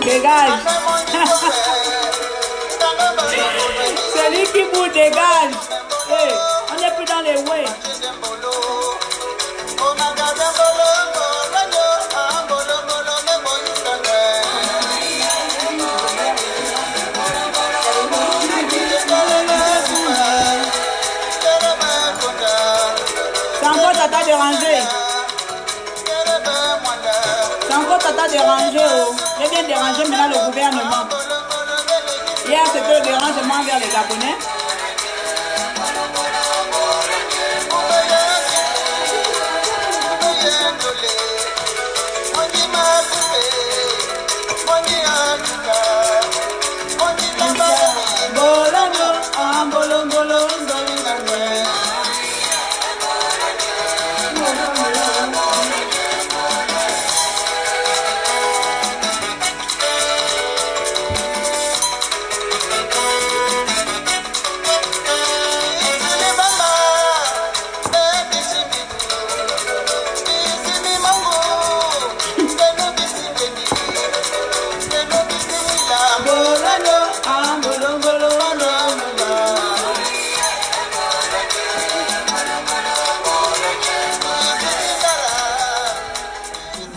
Dégage. Celui qui vous dégage. Hey, on n'est plus dans les way. C'est encore tata dérangé. C'est encore tata dérangé. Oh. Je viens déranger maintenant le gouvernement. Hier, c'était le dérangement vers les Gabonais.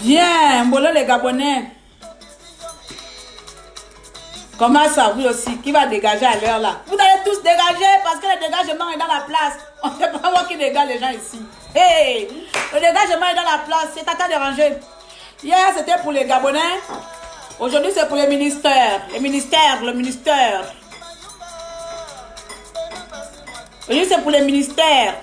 Bien, Mbolo les Gabonais. Comment ça, vous aussi? Qui va dégager à l'heure là? Vous allez tous dégager parce que le dégagement est dans la place. On ne sait pas moi qui dégage les gens ici. Hey, le dégagement est dans la place. C'est tata dérangé. Hier, c'était pour les Gabonais. Aujourd'hui, c'est pour les ministères. Les ministères, le ministère. Aujourd'hui, c'est pour les ministères.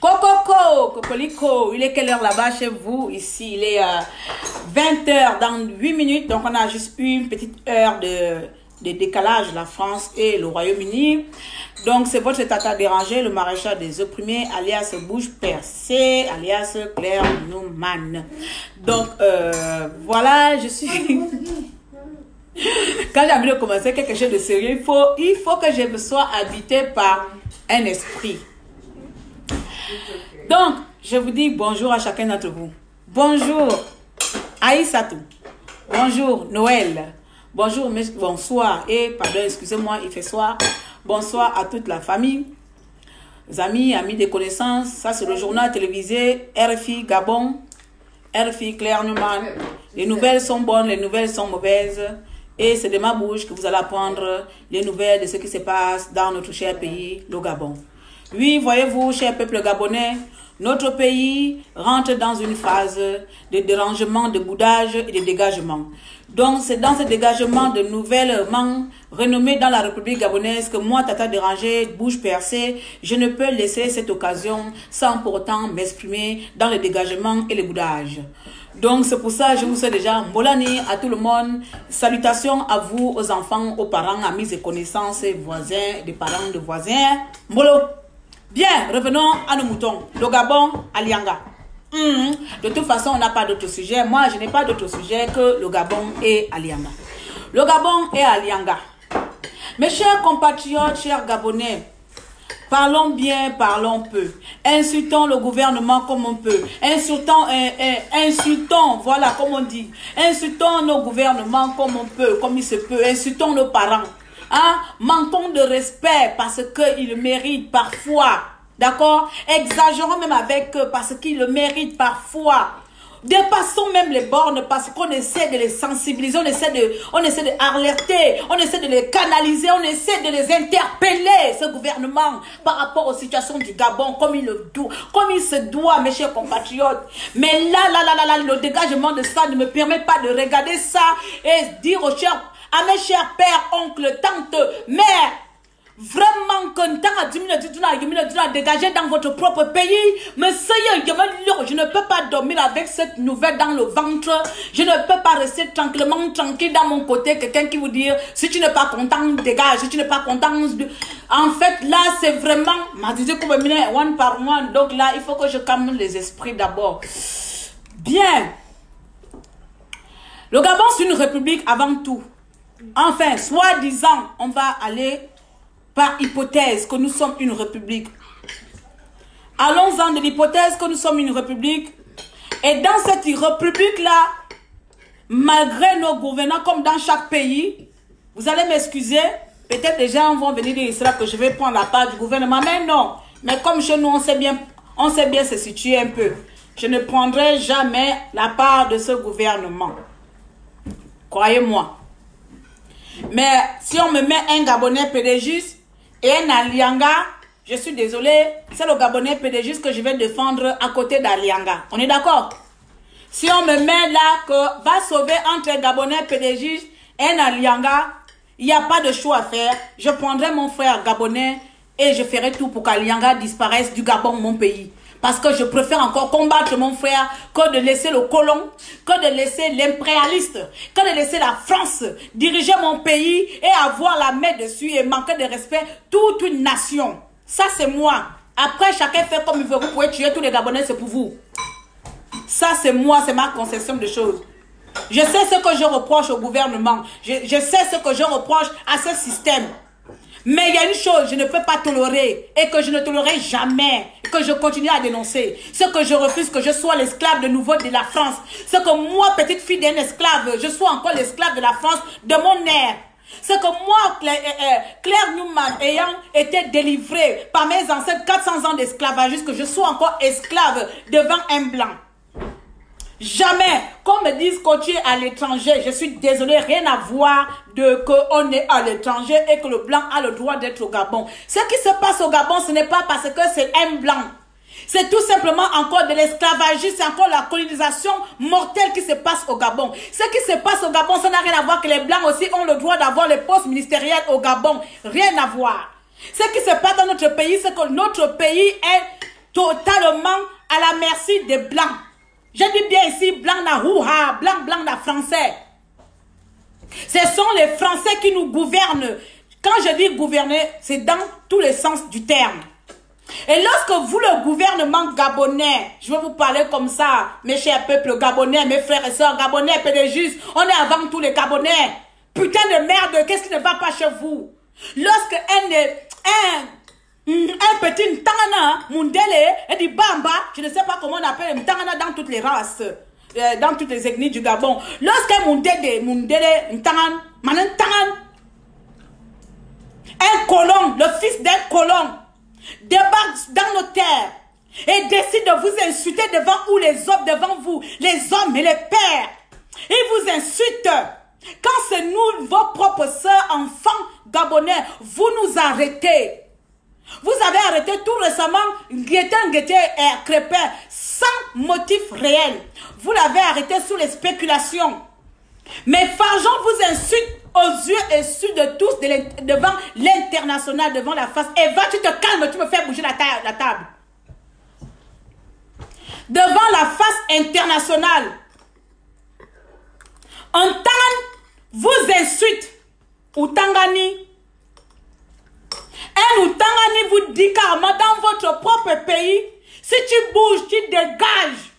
Coco, Cocolico, il est quelle heure là-bas chez vous? Ici, il est 20h dans 8 minutes. Donc, on a juste une petite heure de décalage, la France et le Royaume-Uni. Donc, c'est votre tata dérangé, le maréchal des opprimés, alias Bouche Percée, alias Claire Newman. Donc, voilà, je suis... Quand j'ai envie de commencer quelque chose de sérieux, il faut que je sois habité par un esprit. Donc, je vous dis bonjour à chacun d'entre vous. Bonjour Aïssatou. Bonjour Noël. Bonjour, bonsoir. Et pardon, excusez-moi, il fait soir. Bonsoir à toute la famille. Amis, amis de connaissances. Ça, c'est le journal télévisé RFI Gabon. RFI Claire Newman. Les nouvelles sont bonnes, les nouvelles sont mauvaises. Et c'est de ma bouche que vous allez apprendre les nouvelles de ce qui se passe dans notre cher pays, le Gabon. Oui, voyez-vous, cher peuple gabonais, notre pays rentre dans une phase de dérangement, de boudage et de dégagement. Donc, c'est dans ce dégagement de nouvellement renommé dans la République gabonaise que moi, Tata Dérangé, Bouche Percée, je ne peux laisser cette occasion sans pour autant m'exprimer dans le dégagement et le boudage. Donc, c'est pour ça que je vous souhaite déjà Molani à tout le monde. Salutations à vous, aux enfants, aux parents, amis et connaissances, voisins, des parents de voisins. Molo. Bien, revenons à nos moutons. Le Gabon, Alianga. De toute façon, on n'a pas d'autre sujet. Moi, je n'ai pas d'autre sujet que le Gabon et Alianga. Le Gabon et Alianga. Mes chers compatriotes, chers Gabonais, parlons bien, parlons peu. Insultons le gouvernement comme on peut. Insultons, voilà, comme on dit. Insultons nos gouvernements comme on peut, comme il se peut. Insultons nos parents. Hein? Manquons de respect parce qu'ils le méritent parfois. D'accord? Exagérons même avec eux parce qu'ils le méritent parfois. Dépassons même les bornes parce qu'on essaie de les sensibiliser, on essaie de alerter, on essaie de les canaliser, on essaie de les interpeller, ce gouvernement, par rapport aux situations du Gabon, comme il se doit, mes chers compatriotes. Mais là, le dégagement de ça ne me permet pas de regarder ça et dire à mes chers pères, oncles, tantes, mères, Vraiment, quand tu as dégagé dans votre propre pays, mais je ne peux pas dormir avec cette nouvelle dans le ventre. Je ne peux pas rester tranquille dans mon côté. Quelqu'un qui vous dit, si tu n'es pas content, dégage. Si tu n'es pas content, en fait, là, c'est vraiment, one par one. Donc là, il faut que je calme les esprits d'abord. Bien. Le Gabon, c'est une république avant tout. Enfin, soi-disant, on va aller par hypothèse que nous sommes une république. Allons-en de l'hypothèse que nous sommes une république. Et dans cette république-là, malgré nos gouvernants, comme dans chaque pays, vous allez m'excuser, peut-être les gens vont venir dire cela que je vais prendre la part du gouvernement, mais non. Mais comme chez nous, on sait bien se situer un peu. Je ne prendrai jamais la part de ce gouvernement. Croyez-moi. Mais si on me met un Gabonais pédégiste et un Alianga, je suis désolé, c'est le Gabonais pédégiste que je vais défendre à côté d'Alianga. On est d'accord? Si on me met là que va sauver entre un Gabonais pédégiste et un Alianga, il n'y a pas de choix à faire. Je prendrai mon frère Gabonais et je ferai tout pour qu'Alianga disparaisse du Gabon, mon pays. Parce que je préfère encore combattre mon frère que de laisser le colon, que de laisser l'impérialiste, que de laisser la France diriger mon pays et avoir la main dessus et manquer de respect toute une nation. Ça, c'est moi. Après, chacun fait comme il veut. Vous pouvez tuer tous les Gabonais, c'est pour vous. Ça, c'est moi, c'est ma conception de choses. Je sais ce que je reproche au gouvernement. Je sais ce que je reproche à ce système. Mais il y a une chose, je ne peux pas tolérer et que je ne tolérerai jamais, que je continue à dénoncer. Ce que je refuse, que je sois l'esclave de nouveau de la France. Ce que moi, petite fille d'un esclave, je sois encore l'esclave de la France, de mon air. Ce que moi, Claire Newman, ayant été délivrée par mes ancêtres 400 ans d'esclavage, que je sois encore esclave devant un blanc. Jamais, qu'on me dise qu'on tu es à l'étranger, je suis désolée, rien à voir de qu'on est à l'étranger et que le blanc a le droit d'être au Gabon. Ce qui se passe au Gabon, ce n'est pas parce que c'est un blanc. C'est tout simplement encore de l'esclavagisme, c'est encore la colonisation mortelle qui se passe au Gabon. Ce qui se passe au Gabon, ça n'a rien à voir que les blancs aussi ont le droit d'avoir les postes ministériels au Gabon. Rien à voir. Ce qui se passe dans notre pays, c'est que notre pays est totalement à la merci des blancs. Je dis bien ici, blanc na houha, blanc na français. Ce sont les Français qui nous gouvernent. Quand je dis gouverner, c'est dans tous les sens du terme. Et lorsque vous, le gouvernement gabonais, je vais vous parler comme ça, mes chers peuples gabonais, mes frères et sœurs gabonais, pédégistes, on est avant tous les Gabonais. Putain de merde, qu'est-ce qui ne va pas chez vous? Lorsque un petit Ntangana, Mundele, et dit Bamba, je ne sais pas comment on appelle Ntangana dans toutes les races, dans toutes les ethnies du Gabon. Lorsqu'un Mundele, Ntangan, Manantangan, un colon, le fils d'un colon, débarque dans nos terres et décide de vous insulter devant devant vous, les hommes et les pères. Il vous insulte. Quand c'est nous, vos propres sœurs, enfants gabonais, vous nous arrêtez. Vous avez arrêté tout récemment Guetin et Crépin sans motif réel. Vous l'avez arrêté sous les spéculations. Mais Fargeon vous insulte aux yeux et sous de tous devant l'international, devant la face. Et va, tu te calmes, tu me fais bouger la table. Devant la face internationale. Antan vous insulte. Outangani. Un Outangani vous dit carrément dans votre propre pays, si tu bouges, tu dégages.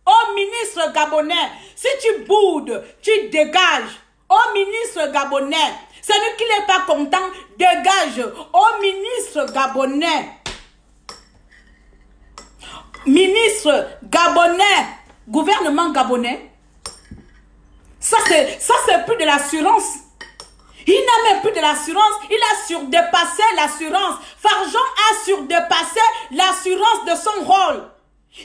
Au ministre gabonais, si tu boudes, tu dégages. Au ministre gabonais, celui qui n'est pas content, dégage. Au ministre gabonais. Ministre gabonais, gouvernement gabonais. Ça c'est plus de l'assurance. Il n'a même plus de l'assurance. Il a surdépassé l'assurance. Fargeon a surdépassé l'assurance de son rôle.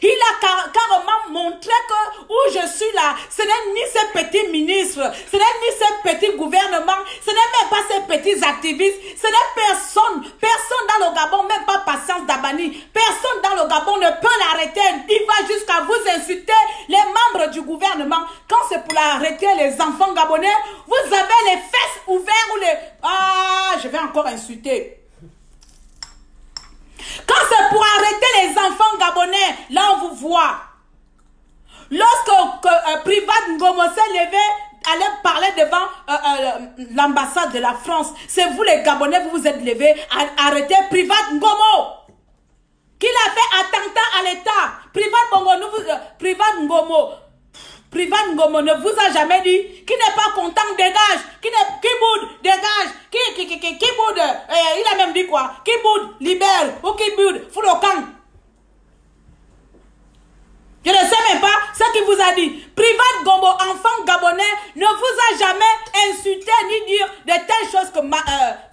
Il a carrément montré que où je suis là, ce n'est ni ces petits ministres, ce n'est ni ces petits gouvernements, ce n'est même pas ces petits activistes, ce n'est personne dans le Gabon, même pas Patience Dabani, personne dans le Gabon ne peut l'arrêter. Il va jusqu'à vous insulter les membres du gouvernement. Quand c'est pour l'arrêter les enfants gabonais, vous avez les fesses ouvertes ou les... Ah, je vais encore insulter. enfants gabonais, là on vous voit. Lorsque Privat Ngomo s'est levé, allait parler devant l'ambassade de la France, c'est vous les Gabonais, vous vous êtes levés à arrêter Privat Ngomo. Qu'il a fait attentat à l'État. Privat Ngomo ne vous a jamais dit qui n'est pas content, dégage. Qui boude, dégage. Qui boude, il a même dit quoi? Qui boude, libère. Ou qui boude, fout le camp. Je ne sais même pas ce qu'il vous a dit. Privat Ngomo, enfant gabonais, ne vous a jamais insulté ni dire de telles choses que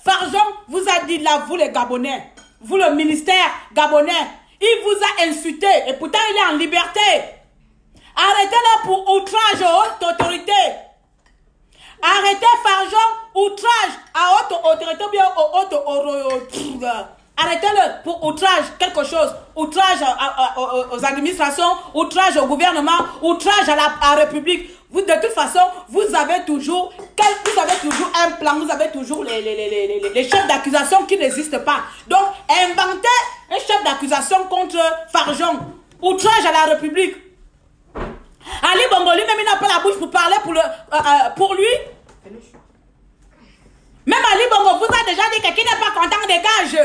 Farjon vous a dit là, vous les Gabonais. Vous le ministère gabonais. Il vous a insulté et pourtant il est en liberté. Arrêtez-le pour outrage à haute autorité. Arrêtez Farjon, outrage à haute autorité ou bien arrêtez-le pour outrage, quelque chose. Outrage aux administrations, outrage au gouvernement, outrage à la République. Vous, de toute façon, vous avez toujours un plan, vous avez toujours les chefs d'accusation qui n'existent pas. Donc, inventez un chef d'accusation contre Farjon. Outrage à la République. Ali Bongo lui-même, il n'a pas la bouche pour parler pour lui. Même Ali Bongo vous a déjà dit que qui n'est pas content dégage.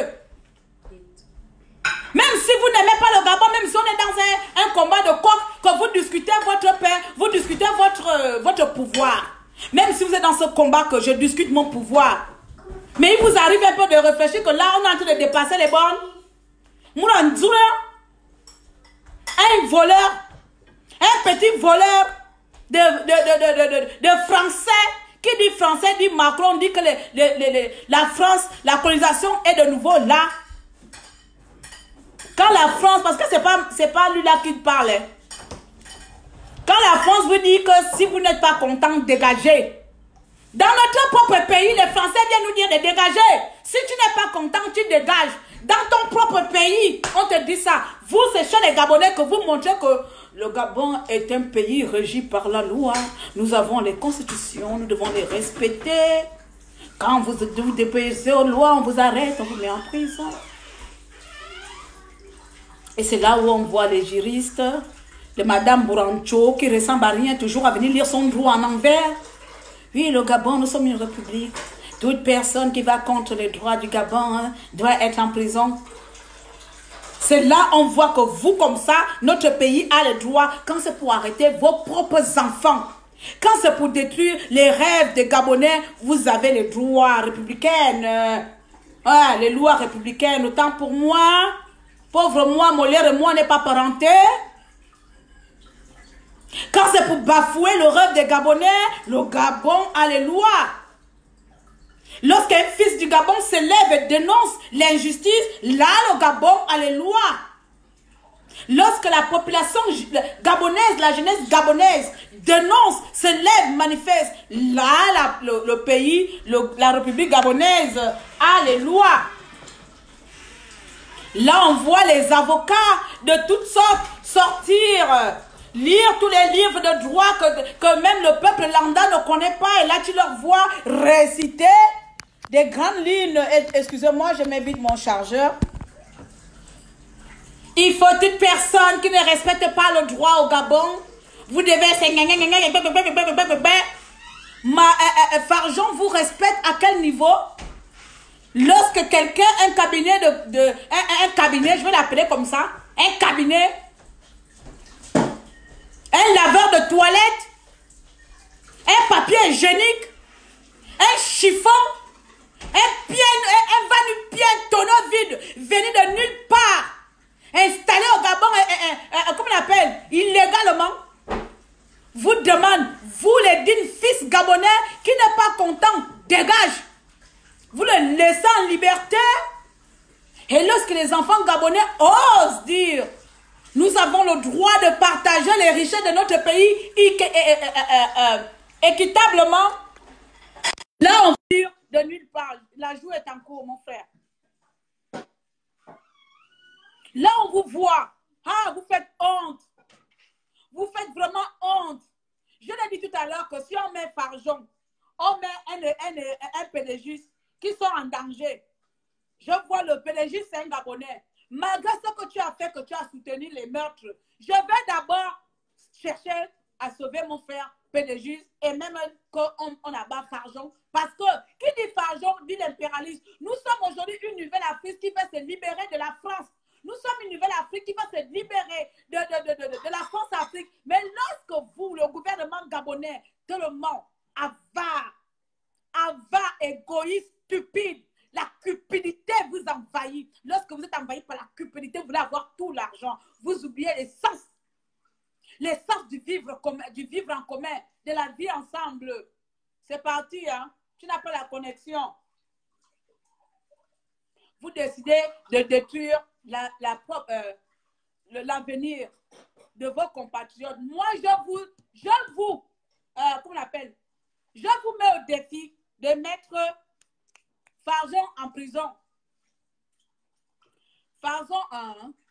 Même si vous n'aimez pas le Gabon, même si on est dans un combat de coq, que vous discutez votre paix, vous discutez votre pouvoir. Même si vous êtes dans ce combat que je discute mon pouvoir. Mais il vous arrive un peu de réfléchir que là, on est en train de dépasser les bornes. Un voleur, un petit voleur de français, qui dit français, dit Macron, dit que la France, la colonisation est de nouveau là. Quand la France, parce que c'est pas lui là qui parle. Hein. Quand la France vous dit que si vous n'êtes pas content, dégagez. Dans notre propre pays, les Français viennent nous dire de dégager. Si tu n'es pas content, tu dégages. Dans ton propre pays, on te dit ça. Vous, c'est chez les Gabonais que vous montrez que le Gabon est un pays régi par la loi. Nous avons les constitutions, nous devons les respecter. Quand vous dépassez aux lois, on vous arrête, on vous met en prison. Et c'est là où on voit les juristes de Madame Bourancho qui ressemble à rien, toujours à venir lire son droit en envers. Oui, le Gabon, nous sommes une république. Toute personne qui va contre les droits du Gabon doit être en prison. C'est là on voit que vous, comme ça, notre pays a le droit, quand c'est pour arrêter vos propres enfants, quand c'est pour détruire les rêves des Gabonais, vous avez les droits républicains. Les lois républicaines, autant pour moi. Pauvre moi, Molière et moi n'est pas parenté. Quand c'est pour bafouer le rêve des Gabonais, le Gabon a les lois. Lorsqu'un fils du Gabon se lève et dénonce l'injustice, là le Gabon a les lois. Lorsque la population gabonaise, la jeunesse gabonaise dénonce, se lève, manifeste, là le pays, la République gabonaise a les lois. Là, on voit les avocats de toutes sortes sortir, lire tous les livres de droit que même le peuple lambda ne connaît pas. Et là, tu leur vois réciter des grandes lignes. Excusez-moi, je m'évite mon chargeur. Il faut toute personne qui ne respecte pas le droit au Gabon. Vous devez... Farjon vous respecte à quel niveau? Lorsque quelqu'un, un cabinet un cabinet, je vais l'appeler comme ça, un cabinet, un laveur de toilette, un papier hygiénique, un chiffon, un va-nu-pied, un tonneau vide, venu de nulle part, installé au Gabon, comment on appelle, illégalement, vous demande, vous les dignes fils gabonais, qui n'est pas content, dégage. Vous le laissez en liberté. Et lorsque les enfants gabonais osent dire, nous avons le droit de partager les richesses de notre pays équitablement, là on dit de nulle part. La joue est en cours, mon frère. Là on vous voit. Ah, vous faites honte. Vous faites vraiment honte. Je l'ai dit tout à l'heure que si on met Farjon, on met un PDG qui sont en danger. Je vois le PDG, c'est un Gabonais. malgré ce que tu as fait, que tu as soutenu les meurtres, je vais d'abord chercher à sauver mon frère PDG et même qu'on abat Farjon. Parce que qui dit Farjon dit l'impérialisme. Nous sommes aujourd'hui une nouvelle Afrique qui va se libérer de la France. Nous sommes une nouvelle Afrique qui va se libérer de la France-Afrique. Mais lorsque vous, le gouvernement gabonais, tellement avare, égoïste, stupide, la cupidité vous envahit. Lorsque vous êtes envahi par la cupidité, vous voulez avoir tout l'argent. Vous oubliez l'essence du vivre en commun, de la vie ensemble. C'est parti, hein? Tu n'as pas la connexion. Vous décidez de détruire l'avenir de vos compatriotes. Moi, comment on appelle? Je vous mets au défi de mettre Farjon en prison. Farjon,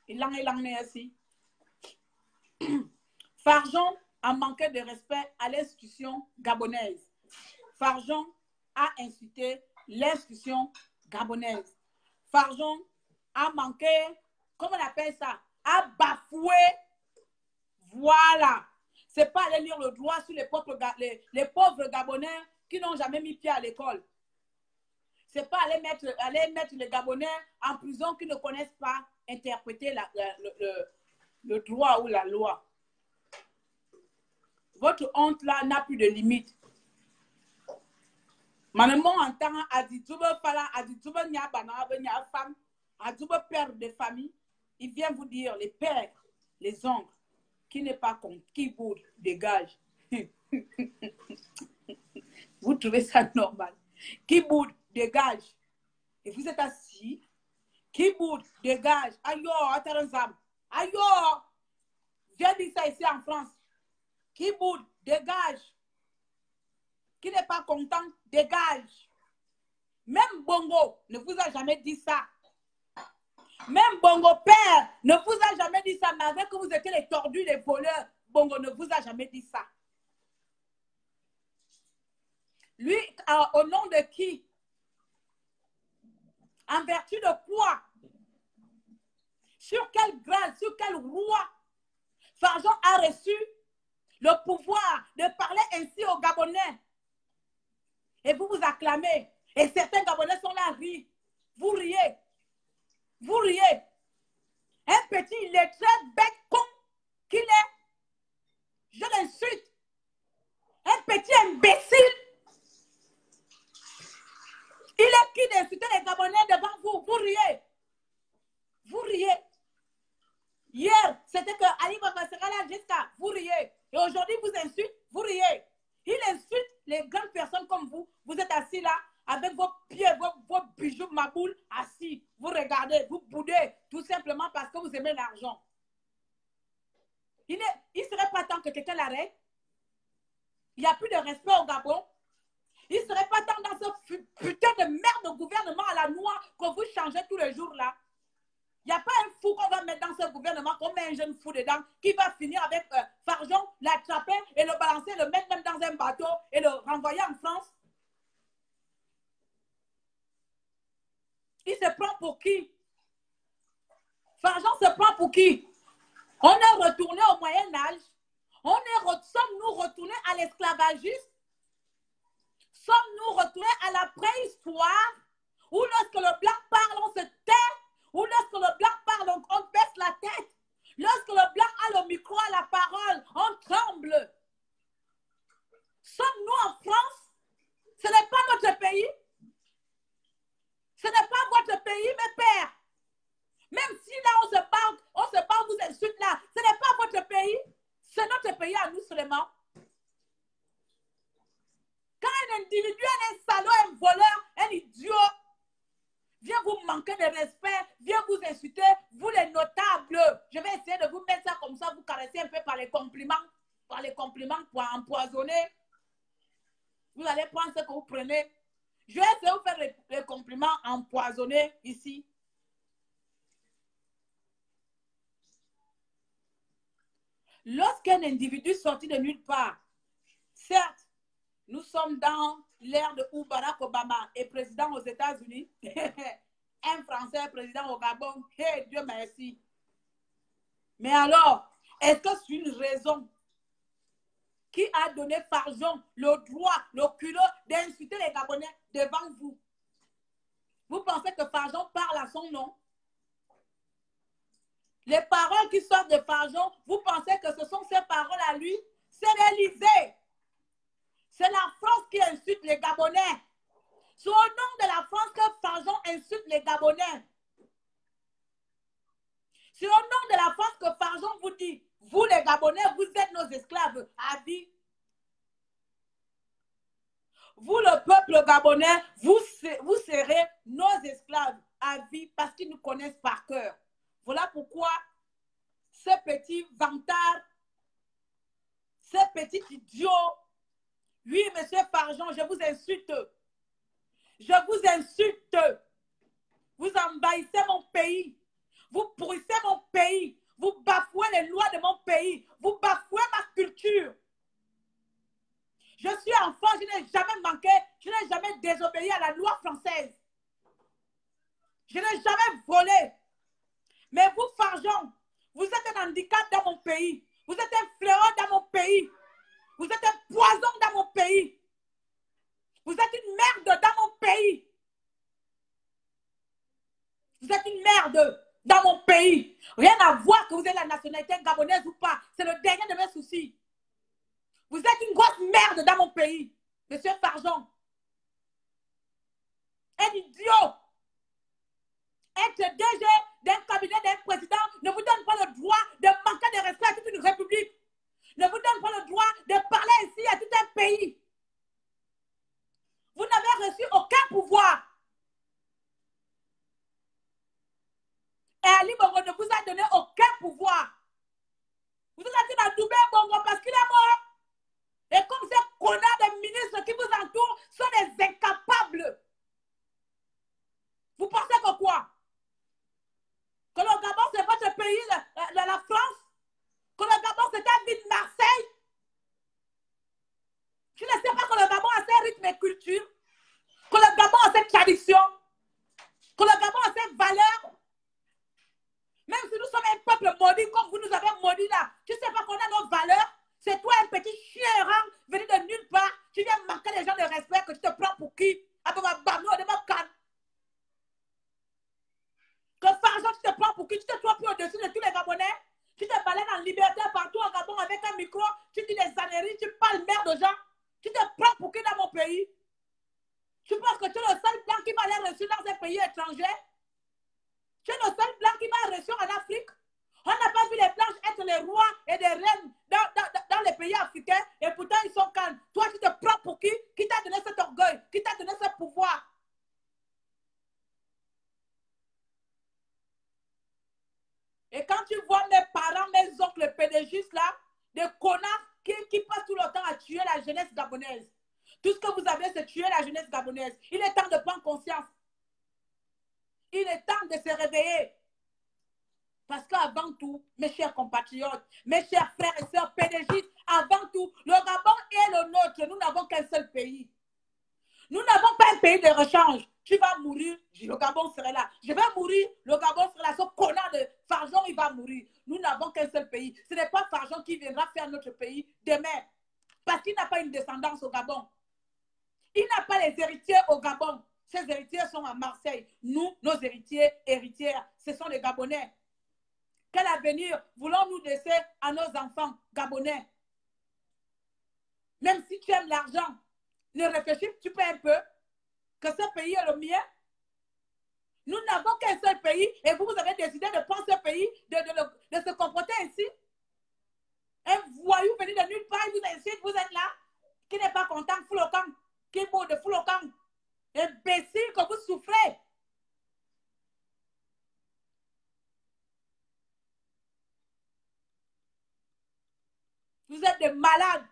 il en est ainsi. Farjon a manqué de respect à l'institution gabonaise. Farjon a insulté l'institution gabonaise. Farjon a manqué, comment on appelle ça? A bafoué. Voilà. C'est pas aller lire le droit sur les pauvres Gabonais qui n'ont jamais mis pied à l'école. C'est pas aller mettre les Gabonais en prison qui ne connaissent pas interpréter le droit ou la loi. Votre honte là n'a plus de limite. Maman entend Aditouba Fala, Aditouba Nyabana, femme, Aditouba père de famille, il vient vous dire les pères, les oncles, qui n'est pas contre, qui boude, dégage. Vous trouvez ça normal? Qui boude, dégage. Et vous êtes assis. Qui boude, dégage. Aïe, Ataranzam. Aïe, viens dire ça ici en France. Qui boude, dégage. Qui n'est pas content, dégage. Même Bongo ne vous a jamais dit ça. Même Bongo père ne vous a jamais dit ça, malgré que vous étiez les tordus, les voleurs. Bongo ne vous a jamais dit ça. Lui, au nom de qui? En vertu de quoi? Sur quel grade, sur quel roi Farjon a reçu le pouvoir de parler ainsi aux Gabonais? Et vous vous acclamez. Et certains Gabonais sont là, rient. Vous riez. Vous riez. Un petit illettré, bête, con qu'il est. Je l'insulte. Un petit imbécile. Il est qui d'insulter les Gabonais devant vous? Vous riez. Vous riez. Hier, c'était que Ali Baba sera là jusqu'à. Vous riez. Et aujourd'hui, vous insulte. Vous riez. Il insulte les grandes personnes comme vous. Vous êtes assis là avec vos pieds, vos bijoux, ma boule, assis. Vous regardez, vous boudez, tout simplement parce que vous aimez l'argent. Il ne serait pas temps que quelqu'un l'arrête. Il n'y a plus de respect au Gabon. Il ne serait pas temps dans ce putain de merde de gouvernement à la noix que vous changez tous les jours là. Il n'y a pas un fou qu'on va mettre dans ce gouvernement, qu'on met un jeune fou dedans, qui va finir avec Farjon, l'attraper et le balancer, le mettre même dans un bateau et le renvoyer en France. Il se prend pour qui? Farjon se prend pour qui? On est retourné au Moyen-Âge. Sommes-nous retournés à l'esclavagisme? Sommes-nous retournés à la préhistoire? Où lorsque le blanc parle, on se tait? Ou lorsque le blanc parle, on baisse la tête? Lorsque le blanc a le micro, a la parole, on tremble. Sommes-nous en France? Ce n'est pas notre pays. Ce n'est pas votre pays, mes pères. Même si là, on se parle, vous insulte là. Ce n'est pas votre pays. C'est notre pays à nous seulement. Quand un individu, un salaud, un voleur, un idiot, vient vous manquer de respect, vient vous insulter, vous les notables. Je vais essayer de vous mettre ça comme ça, vous caresser un peu par les compliments pour empoisonner. Vous allez prendre ce que vous prenez. Je vais essayer de vous faire les compliments empoisonnés ici. Lorsqu'un individu sorti de nulle part, certes, nous sommes dans l'ère de où Barack Obama est président aux États-Unis, un Français président au Gabon. Hey, Dieu merci. Mais alors, est-ce que c'est une raison qui a donné Farjon le droit, le culot d'insulter les Gabonais devant vous? Vous pensez que Farjon parle à son nom? Les paroles qui sortent de Farjon, vous pensez que ce sont ses paroles à lui? C'est l'Élysée. C'est la France qui insulte les Gabonais. C'est au nom de la France que Farjon insulte les Gabonais. C'est au nom de la France que Farjon vous dit, vous les Gabonais, vous êtes nos esclaves à vie. Vous, le peuple gabonais, vous serez nos esclaves à vie parce qu'ils nous connaissent par cœur. Voilà pourquoi ces petits vantards, ces petits idiots, oui, monsieur Farjon, je vous insulte. Je vous insulte. Vous envahissez mon pays. Vous pourrissez mon pays. Vous bafouez les lois de mon pays. Vous bafouez ma culture. Je suis enfant, je n'ai jamais manqué, je n'ai jamais désobéi à la loi française. Je n'ai jamais volé. Mais vous, Farjon, vous êtes un handicap dans mon pays. Vous êtes un fléau dans mon pays. Vous êtes un poison dans mon pays. Vous êtes une merde dans mon pays. Vous êtes une merde dans mon pays. Rien à voir que vous ayez la nationalité gabonaise ou pas. C'est le dernier de mes soucis. Vous êtes une grosse merde dans mon pays, monsieur Farjon. Un idiot. Être DG d'un cabinet d'un président ne vous donne pas le droit de manquer de respect à toute une république. Ne vous donne pas le droit de parler ainsi à tout un pays. Vous n'avez reçu aucun pouvoir. Et Ali Bongo ne vous a donné aucun pouvoir. Vous êtes en train d'adouber Bongo parce qu'il est mort. Et comme ces connards de ministres qui vous entourent sont des incapables. Vous pensez que quoi? Que le Gabon, c'est votre pays, la France? Que le Gabon, c'est un ville de Marseille? Tu ne sais pas que le Gabon a ses rythmes et cultures? Que le Gabon a ses traditions? Que le Gabon a ses valeurs? Même si nous sommes un peuple maudit, comme vous nous avez maudit là, tu ne sais pas qu'on a nos valeurs? C'est toi un petit chien errant venu de nulle part. Tu viens manquer les gens de respect que tu te prends pour qui? Que Farjon, tu te prends pour qui? Tu te prends plus au-dessus de tous les Gabonais? Tu te balades en liberté partout au Gabon avec un micro, tu dis des âneries, tu parles merde aux gens. Tu te prends pour qui dans mon pays? Tu penses que tu es le seul blanc qui va aller reçu dans un pays étranger? Tu es le seul blanc qui va reçu en Afrique? On n'a pas vu les blanches être les rois et les reines dans les pays africains et pourtant ils sont calmes. Toi, tu te prends pour qui? Qui t'a donné cet orgueil? Qui t'a donné ce pouvoir? Et quand tu vois mes parents, mes oncles pédégistes là, des connards qui passent tout le temps à tuer la jeunesse gabonaise. Tout ce que vous avez, c'est tuer la jeunesse gabonaise. Il est temps de prendre conscience. Il est temps de se réveiller. Parce qu'avant tout, mes chers compatriotes, mes chers frères et sœurs pédégistes, avant tout, le Gabon est le nôtre. Nous n'avons qu'un seul pays. Nous n'avons pas un pays de rechange. Tu vas mourir, le Gabon serait là. Je vais mourir, le Gabon serait là. Ce connard de Farjon, il va mourir. Nous n'avons qu'un seul pays. Ce n'est pas Farjon qui viendra faire notre pays demain. Parce qu'il n'a pas une descendance au Gabon. Il n'a pas les héritiers au Gabon. Ses héritiers sont à Marseille. Nous, nos héritiers, héritières, ce sont les Gabonais. Quel avenir voulons-nous laisser à nos enfants gabonais? Même si tu aimes l'argent, ne réfléchis-tu pas un peu que ce pays est le mien? Nous n'avons qu'un seul pays et vous avez décidé de prendre ce pays, de se comporter ainsi. Un voyou venu de nulle part, il vous incite, vous êtes là, qui n'est pas content, Foulokan, qui est beau de Foulokan. Imbécile que vous souffrez. Vous êtes des malades.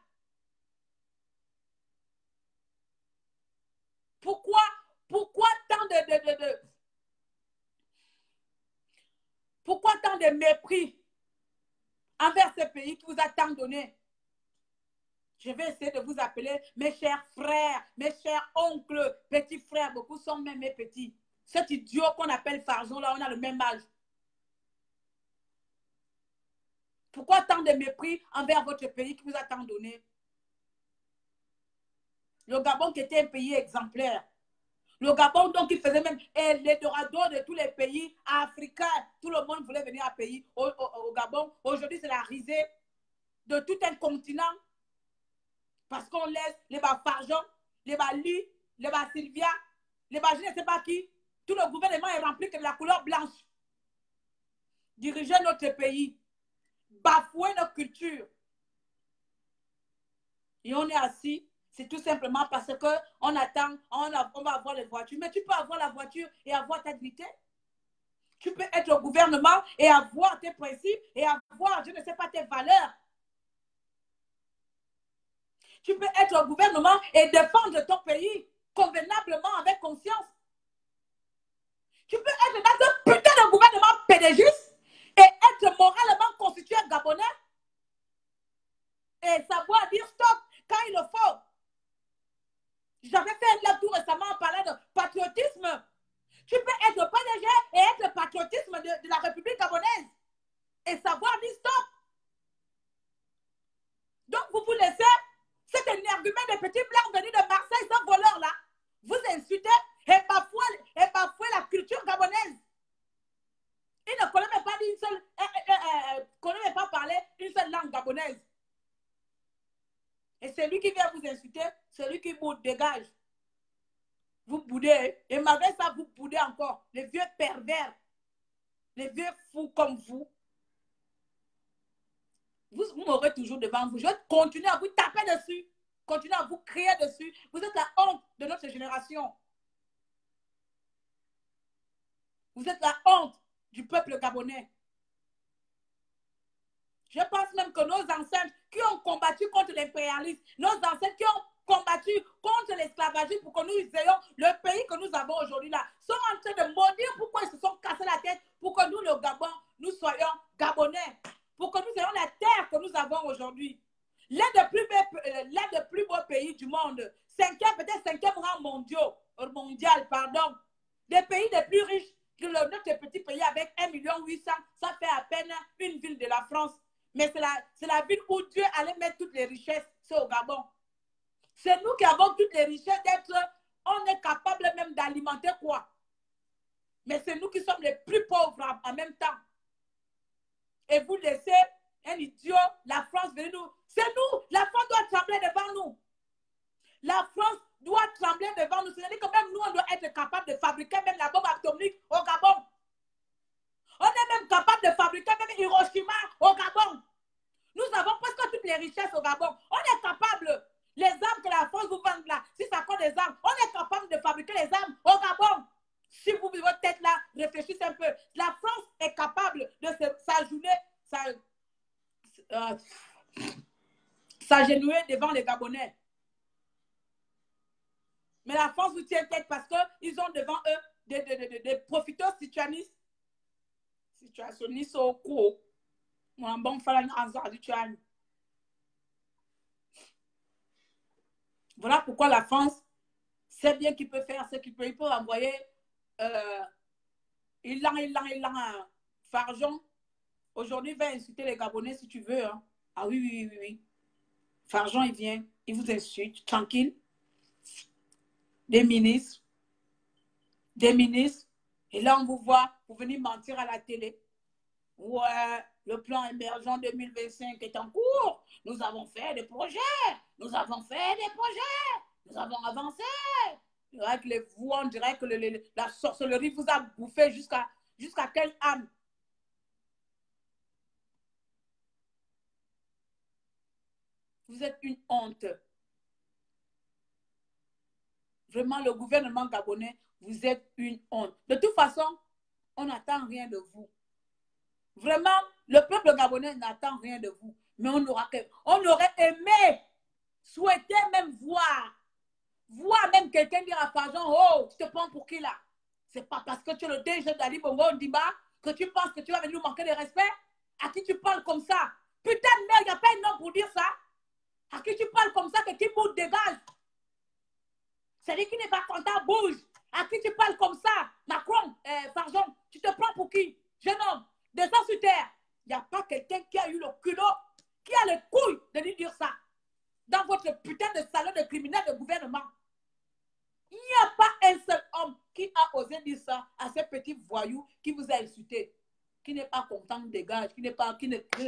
Pourquoi tant de mépris envers ce pays qui vous a tant donné? Je vais essayer de vous appeler mes chers frères, mes chers oncles, petits frères. Beaucoup sont même mes petits. Cet idiot qu'on appelle Farjon, là, on a le même âge. Pourquoi tant de mépris envers votre pays qui vous a tant donné? Le Gabon qui était un pays exemplaire. Le Gabon, donc, il faisait même l'Eldorado de tous les pays africains. Tout le monde voulait venir au Gabon. Aujourd'hui, c'est la risée de tout un continent. Parce qu'on laisse les Farjon, les Li, les Sylvia, les je ne sais pas qui. Tout le gouvernement est rempli que de la couleur blanche. Diriger notre pays. Bafouer notre culture. Et on est assis. C'est tout simplement parce qu'on attend, on va avoir les voitures. Mais tu peux avoir la voiture et avoir ta dignité. Tu peux être au gouvernement et avoir tes principes et avoir, je ne sais pas, tes valeurs. Tu peux être au gouvernement et défendre ton pays convenablement, avec conscience. Tu peux être dans un putain de gouvernement pédégiste et être moralement constitué gabonais et savoir dire stop quand il le faut. J'avais fait un live tout récemment en parlant de patriotisme. Tu peux être PDG et être le patriotisme de la République gabonaise et savoir dire stop. Donc vous vous laissez cet énergumène des petits blancs venus de Marseille, ce voleur-là, vous insultez et bafouez la culture gabonaise. Il ne connaît même pas d'une seule, connaît même pas parler une seule langue gabonaise. Et c'est lui qui vient vous insulter, c'est lui qui boude, dégage. Vous boudez, et malgré ça, vous boudez encore. Les vieux pervers, les vieux fous comme vous. Vous m'aurez toujours devant vous. Je vais continuer à vous taper dessus, continuer à vous crier dessus. Vous êtes la honte de notre génération. Vous êtes la honte du peuple gabonais. Je pense même que nos ancêtres qui ont combattu contre l'impérialisme, nos ancêtres qui ont combattu contre l'esclavagisme pour que nous ayons le pays que nous avons aujourd'hui là, sont en train de maudire pourquoi ils se sont cassés la tête pour que nous, le Gabon, nous soyons gabonais, pour que nous ayons la terre que nous avons aujourd'hui. L'un des plus beaux pays du monde, peut-être cinquième rang mondial, pardon, des pays les plus riches que notre petit pays avec 1,8 million, ça fait à peine une ville de la France. Mais c'est la ville où Dieu allait mettre toutes les richesses, c'est au Gabon. C'est nous qui avons toutes les richesses on est capable même d'alimenter quoi. Mais c'est nous qui sommes les plus pauvres en même temps. Et vous laissez un idiot, la France venir nous. C'est nous, la France doit trembler devant nous. La France doit trembler devant nous. C'est-à-dire que même nous, on doit être capable de fabriquer même la bombe atomique au Gabon. On est même capable de fabriquer même Hiroshima au Gabon. Nous avons presque toutes les richesses au Gabon. On est capable. Les armes que la France vous vend là, si ça coûte des armes, on est capable de fabriquer les armes au Gabon. Si vous, votre tête là, réfléchissez un peu. La France est capable de s'agenouiller devant les Gabonais. Mais la France vous tient tête parce qu'ils ont devant eux des profiteurs situationnistes au cours. Voilà pourquoi la France sait bien qu'il peut faire ce qu'il peut. Il peut envoyer Farjon. Aujourd'hui, il va insulter les Gabonais si tu veux. Hein. Ah oui. Farjon, il vient, il vous insulte, tranquille. Des ministres. Et là, on vous voit, vous venez mentir à la télé. Ouais, le plan émergent 2025 est en cours. Nous avons fait des projets. Nous avons avancé. On dirait que la sorcellerie vous a bouffé jusqu'à quelle âme? Vous êtes une honte. Vraiment, le gouvernement gabonais, vous êtes une honte. De toute façon, on n'attend rien de vous. Vraiment, le peuple gabonais n'attend rien de vous. Mais on aurait aimé, souhaité même voir même quelqu'un dire à Farjon, oh, tu te prends pour qui là? C'est pas parce que tu es le DG d'Ali Bongo Ondimba que tu penses que tu vas venir nous manquer de respect? À qui tu parles comme ça? Putain de merde, il n'y a pas un nom pour dire ça. À qui tu parles comme ça que qui bouge dégage? Celui qui n'est pas content bouge. À qui tu parles comme ça? Ma pas oser dire ça à ces petits voyous qui vous a insulté. Qui n'est pas content, dégage. Qui ne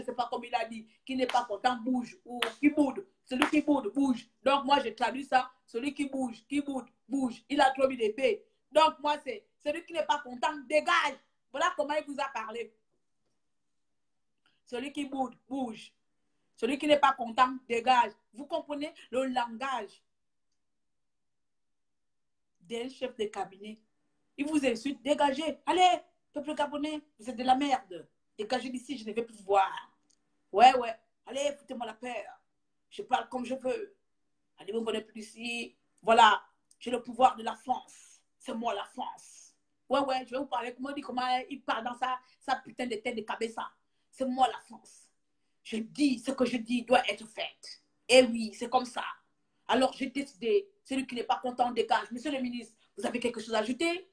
sait pas comme il a dit. Qui n'est pas content, bouge. Ou qui boude. Celui qui boude, bouge. Donc, moi, je traduis ça. Celui qui bouge, bouge. Il a trop mis d'épée. Donc, moi, c'est celui qui n'est pas content, dégage. Voilà comment il vous a parlé. Celui qui boude, bouge. Celui qui n'est pas content, dégage. Vous comprenez le langage d'un chef de cabinet? Il vous insulte, dégagez. Allez, peuple gabonais, vous êtes de la merde. Dégagez d'ici, je ne vais plus vous voir. Ouais. Allez, foutez-moi la paix. Je parle comme je veux. Allez, vous ne connaissez plus ici. Voilà, j'ai le pouvoir de la France. C'est moi la France. Ouais, je vais vous parler comment il parle dans sa putain de tête de cabessa. C'est moi la France. Je dis, ce que je dis doit être fait. Et oui, c'est comme ça. Alors, j'ai décidé, celui qui n'est pas content dégage. Monsieur le ministre, vous avez quelque chose à ajouter?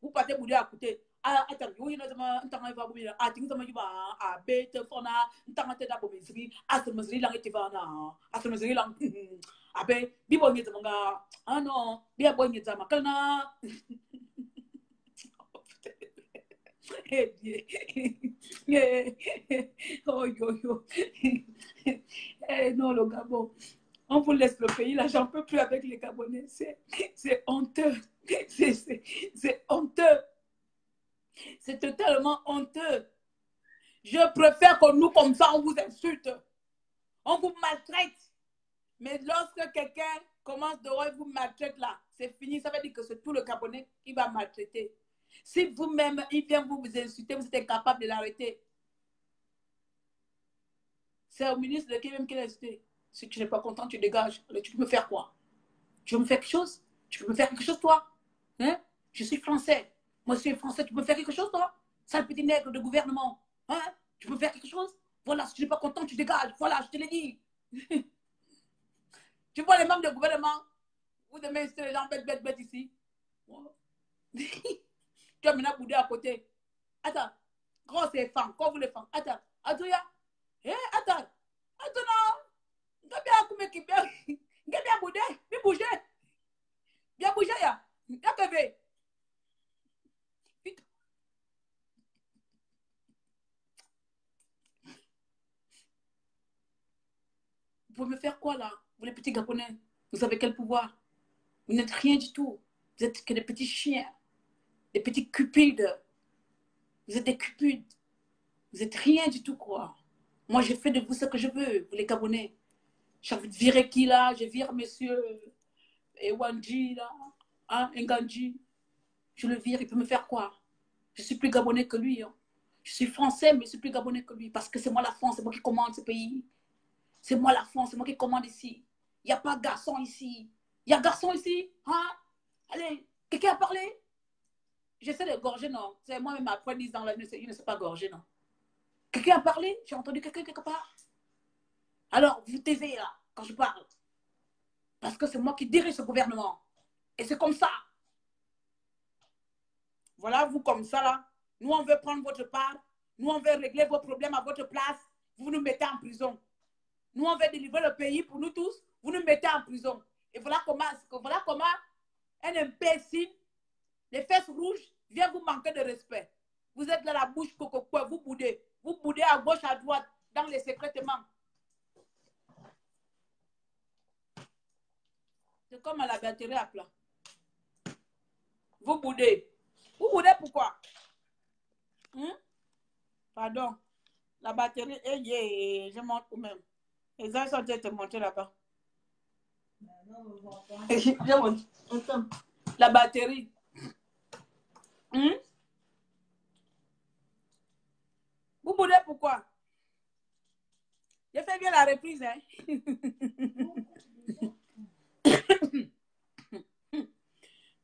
Vous partez bouder à côté. Attends, non, le Gabon. On vous laisse le pays, là, j'en peux plus avec les Gabonais. C'est honteux. C'est honteux. C'est totalement honteux. Je préfère que nous, comme ça, on vous insulte. On vous maltraite. Mais lorsque quelqu'un commence de vous maltraiter là, c'est fini. Ça veut dire que c'est tout le Gabonais qui va maltraiter. Si vous-même, il vient vous insulter, vous êtes incapable de l'arrêter. C'est au ministre de qui même qui l'a insulté. Si tu n'es pas content, tu dégages. Alors, tu peux me faire quoi? Tu veux me faire quelque chose? Tu peux me faire quelque chose, toi? Hein? Je suis français. Moi, je suis français. Tu peux me faire quelque chose, toi? Sale petit nègre de gouvernement. Hein? Tu peux me faire quelque chose? Voilà, si tu n'es pas content, tu dégages. Voilà, je te l'ai dit. Tu vois les membres du gouvernement? Vous devez insulter les gens bêtes ici. Tu as maintenant boudé à côté. Attends. Gros, c'est femmes. Quand vous les femmes. Attends. Attends, attends. Attends. Bien boudé. Bien bougé. Bien bougé, ya. Bien bébé. Vous pouvez me faire quoi, là? Vous, les petits Gabonais, vous avez quel pouvoir? Vous n'êtes rien du tout. Vous êtes que des petits chiens. Des petits cupides. Vous êtes des cupides. Vous n'êtes rien du tout, quoi. Moi, je fais de vous ce que je veux, vous les Gabonais. J'ai envie de virer qui, là? Je vire monsieur Ewanji, là. Hein, Nganji. Je le vire, il peut me faire quoi? Je suis plus Gabonais que lui. Hein. Je suis français, mais je suis plus Gabonais que lui. Parce que c'est moi la France, c'est moi qui commande ce pays. C'est moi la France, c'est moi qui commande ici. Il n'y a pas de garçon ici. Il y a garçon ici? Hein? Allez, quelqu'un a parlé? J'essaie de gorger, non. C'est moi-même après 10 ans, là, il ne sait pas gorger, non. Quelqu'un a parlé? J'ai entendu quelqu'un quelque part? Alors, vous taisez là, quand je parle. Parce que c'est moi qui dirige ce gouvernement. Et c'est comme ça. Voilà, vous comme ça, là. Nous, on veut prendre votre part. Nous, on veut régler vos problèmes à votre place. Vous nous mettez en prison. Nous, on veut délivrer le pays pour nous tous. Vous nous mettez en prison. Et voilà comment un imbécile, les fesses rouges, vient vous manquer de respect. Vous êtes là, la bouche coco, vous boudez. Vous boudez à gauche, à droite, dans les secrètements. C'est comme à la batterie à plat. Vous boudez. Vous boudez pourquoi? Pardon. La batterie, je monte quand même. Les gens sont en train de te montrer là-bas. La batterie. Vous boudez pourquoi? J'ai fait bien la reprise, hein?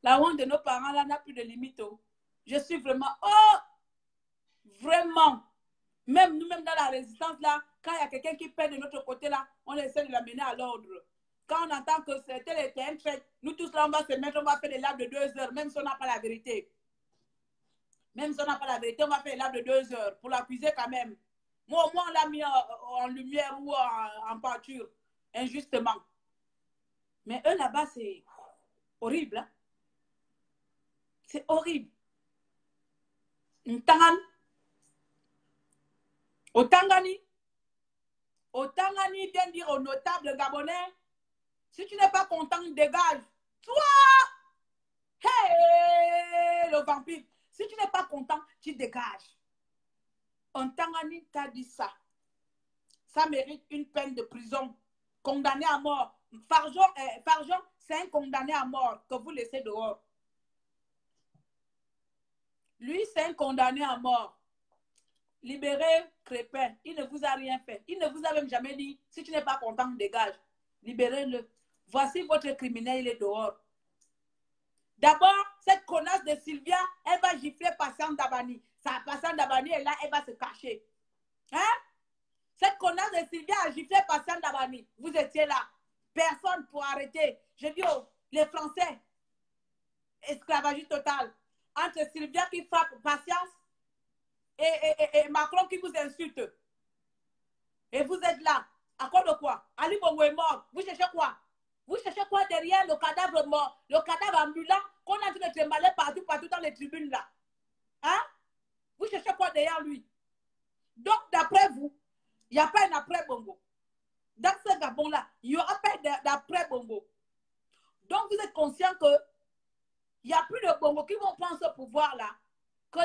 La honte de nos parents, là, n'a plus de limite. Oh. Je suis vraiment... Oh! Vraiment! Même nous-mêmes dans la résistance, là, quand il y a quelqu'un qui perd de notre côté, là, on essaie de l'amener à l'ordre. Quand on entend que c'était était un trait, nous tous, là, on va se mettre, on va faire des laps de 2 heures, même si on n'a pas la vérité. Même si on n'a pas la vérité, on va faire des laps de 2 heures pour l'accuser quand même. Moi, au moins, on l'a mis en lumière ou en peinture, injustement. Mais eux, là-bas, c'est horrible. Hein? C'est horrible. Au Tangani, vient dire aux notables gabonais, si tu n'es pas content, dégage. Toi, hey, le vampire, si tu n'es pas content, tu dégages. Un Tangani t'a dit ça. Ça mérite une peine de prison. Condamné à mort. Farjon, c'est un condamné à mort que vous laissez dehors. Lui, c'est un condamné à mort. Libérez Crépin. Il ne vous a rien fait. Il ne vous a même jamais dit, si tu n'es pas content, dégage. Libérez-le. Voici votre criminel, il est dehors. D'abord, cette connasse de Sylvia, elle va gifler Patient Dabani. Patient Dabani est là, elle va se cacher. Hein? Cette connasse de Sylvia a giflé Patient Dabani. Vous étiez là. Personne pour arrêter. Je dis, oh, les Français, esclavagie totale. Entre Sylvia qui frappe Patience et Macron qui vous insulte. Et vous êtes là. À cause de quoi? Ali Bongo est mort. Vous cherchez quoi? Vous cherchez quoi derrière le cadavre mort? Le cadavre ambulant qu'on a en train de trimballer partout dans les tribunes là. Hein? Vous cherchez quoi derrière lui? Donc, d'après vous, il n'y a pas un après Bongo. Dans ce Gabon-là, il n'y aura pas d'après Bongo. Donc, vous êtes conscient que il n'y a plus de Bongo qui vont prendre ce pouvoir-là, que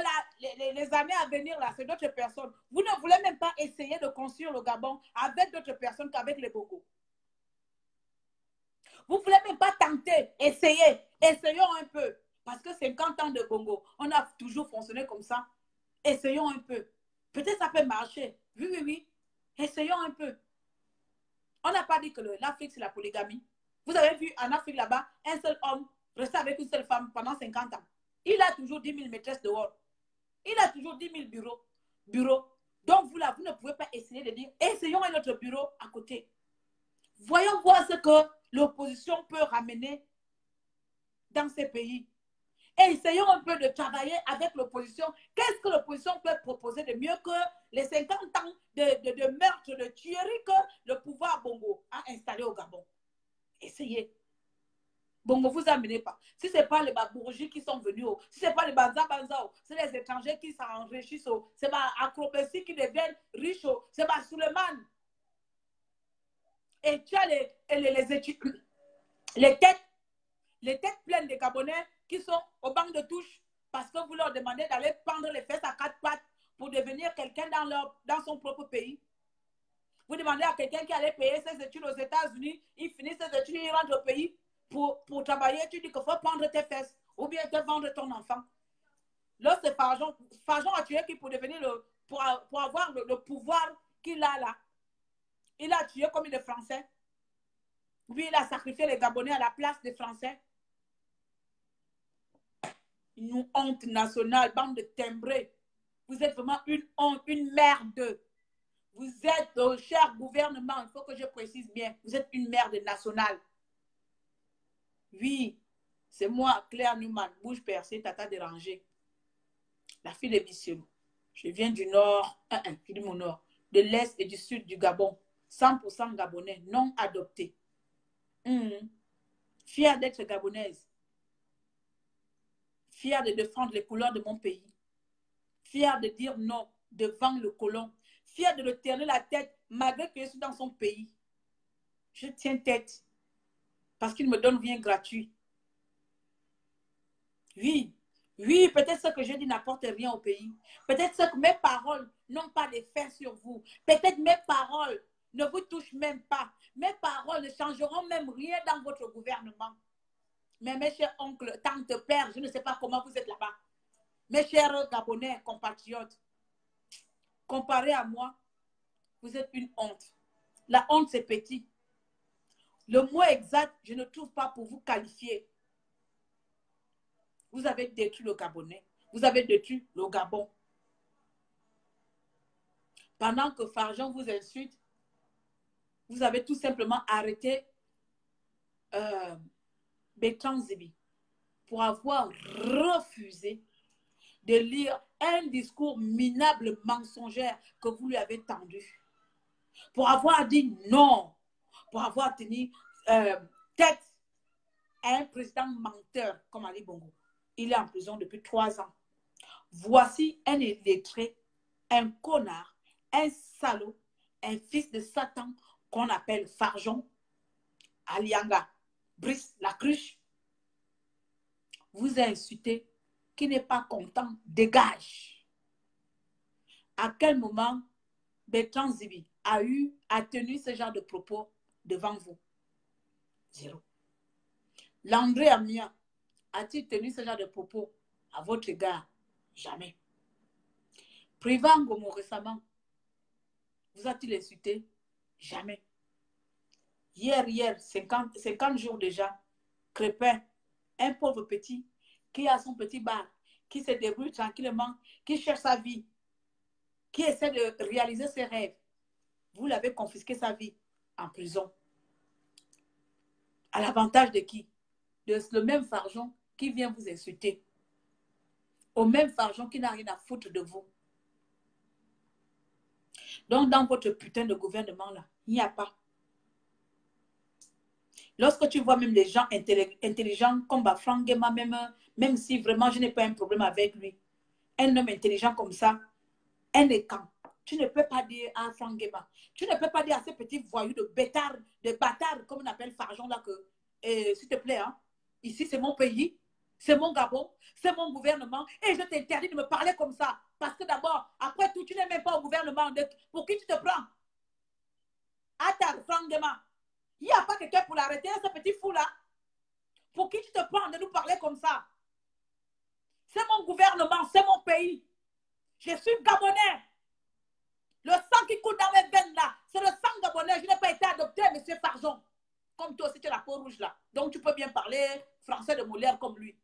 les années à venir, là, c'est d'autres personnes. Vous ne voulez même pas essayer de construire le Gabon avec d'autres personnes qu'avec les Bongo. Vous ne voulez même pas tenter, essayer. Essayons un peu. Parce que 50 ans de Bongo, on a toujours fonctionné comme ça. Essayons un peu. Peut-être ça peut marcher. Oui, oui, oui. Essayons un peu. On n'a pas dit que l'Afrique, c'est la polygamie. Vous avez vu en Afrique là-bas, un seul homme rester avec une seule femme pendant 50 ans. Il a toujours 10 000 maîtresses dehors. Il a toujours 10 000 bureaux. Donc, vous là, vous ne pouvez pas essayer de dire, essayons un autre bureau à côté. Voyons voir ce que l'opposition peut ramener dans ces pays. Et essayons un peu de travailler avec l'opposition. Qu'est-ce que l'opposition peut proposer de mieux que les 50 ans de meurtre, de tuerie que le pouvoir Bongo a installé au Gabon? Essayez. Bongo, vous amenez pas. Si ce n'est pas les Babourgis qui sont venus, si ce n'est pas les Banza, c'est les étrangers qui s'enrichissent, c'est ma Acropétie qui deviennent riches, c'est ma Suleiman. Et tu as les têtes pleines de Gabonais qui sont au banc de touche parce que vous leur demandez d'aller pendre les fesses à 4 pattes pour devenir quelqu'un dans son propre pays. Vous demandez à quelqu'un qui allait payer ses études aux États-Unis, il finit ses études, il rentre au pays pour travailler, tu dis qu'il faut prendre tes fesses ou bien te vendre ton enfant. Là, c'est Farjon a tué qui pour devenir pour avoir le pouvoir qu'il a là. Il a tué comme il est français. Lui, il a sacrifié les Gabonais à la place des Français. Une honte nationale, bande de timbrés. Vous êtes vraiment une honte, une merde. Vous êtes, cher gouvernement, il faut que je précise bien, vous êtes une merde nationale. Oui, c'est moi, Claire Newman, bouche percée, tata dérangée. La fille de Bisselo. Je viens du nord, je dis mon nord, de l'est et du sud du Gabon. 100% gabonais, non adopté. Fière d'être gabonaise. Fière de défendre les couleurs de mon pays. Fière de dire non devant le colon. Fière de le terner la tête malgré que je suis dans son pays. Je tiens tête parce qu'il me donne rien gratuit. Oui, oui, peut-être ce que je dis n'apporte rien au pays. Peut-être que mes paroles n'ont pas d'effet sur vous. Peut-être mes paroles ne vous touchent même pas. Mes paroles ne changeront même rien dans votre gouvernement. Mais mes chers oncles, tantes, pères, je ne sais pas comment vous êtes là-bas. Mes chers Gabonais, compatriotes, comparé à moi, vous êtes une honte. La honte, c'est petit. Le mot exact, je ne trouve pas pour vous qualifier. Vous avez détruit le Gabonais. Vous avez détruit le Gabon. Pendant que Farjon vous insulte, vous avez tout simplement arrêté Bertrand Zibi pour avoir refusé de lire un discours minable, mensongère que vous lui avez tendu. Pour avoir dit non, pour avoir tenu tête à un président menteur comme Ali Bongo. Il est en prison depuis 3 ans. Voici un illettré, un connard, un salaud, un fils de Satan qu'on appelle Farjon, Alianga, Brice, la cruche. Vous a insulté, qui n'est pas content, dégage. À quel moment Bertrand Zibi a tenu ce genre de propos devant vous? Zéro. Landré Amia a-t-il tenu ce genre de propos à votre égard? Jamais. Privan Gomo récemment, vous a-t-il insulté? Jamais. Hier, 50 jours déjà, Crépin, un pauvre petit, qui a son petit bar, qui se débrouille tranquillement, qui cherche sa vie, qui essaie de réaliser ses rêves. Vous l'avez confisqué sa vie en prison. À l'avantage de qui? De le même Farjon qui vient vous insulter. Au même Farjon qui n'a rien à foutre de vous. Donc, dans votre putain de gouvernement, là, il n'y a pas. Lorsque tu vois même les gens intelligents comme Franck Guéma, même si vraiment je n'ai pas un problème avec lui, un homme intelligent comme ça, un écan, tu ne peux pas dire à Franck Guéma, tu ne peux pas dire à ces petits voyous de bâtards, comme on appelle Farjon là, que, s'il te plaît, hein, ici c'est mon pays, c'est mon Gabon, c'est mon gouvernement, et je t'interdis de me parler comme ça. Parce que d'abord, après tout, tu n'es même pas au gouvernement. Pour qui tu te prends? Attends, Franck Guéma. Il n'y a pas quelqu'un pour l'arrêter, ce petit fou-là. Pour qui tu te prends de nous parler comme ça? C'est mon gouvernement, c'est mon pays. Je suis Gabonais. Le sang qui coule dans mes veines là, c'est le sang gabonais. Je n'ai pas été adopté, monsieur Farjon. Comme toi aussi, tu as la peau rouge là. Donc tu peux bien parler français de Molière comme lui.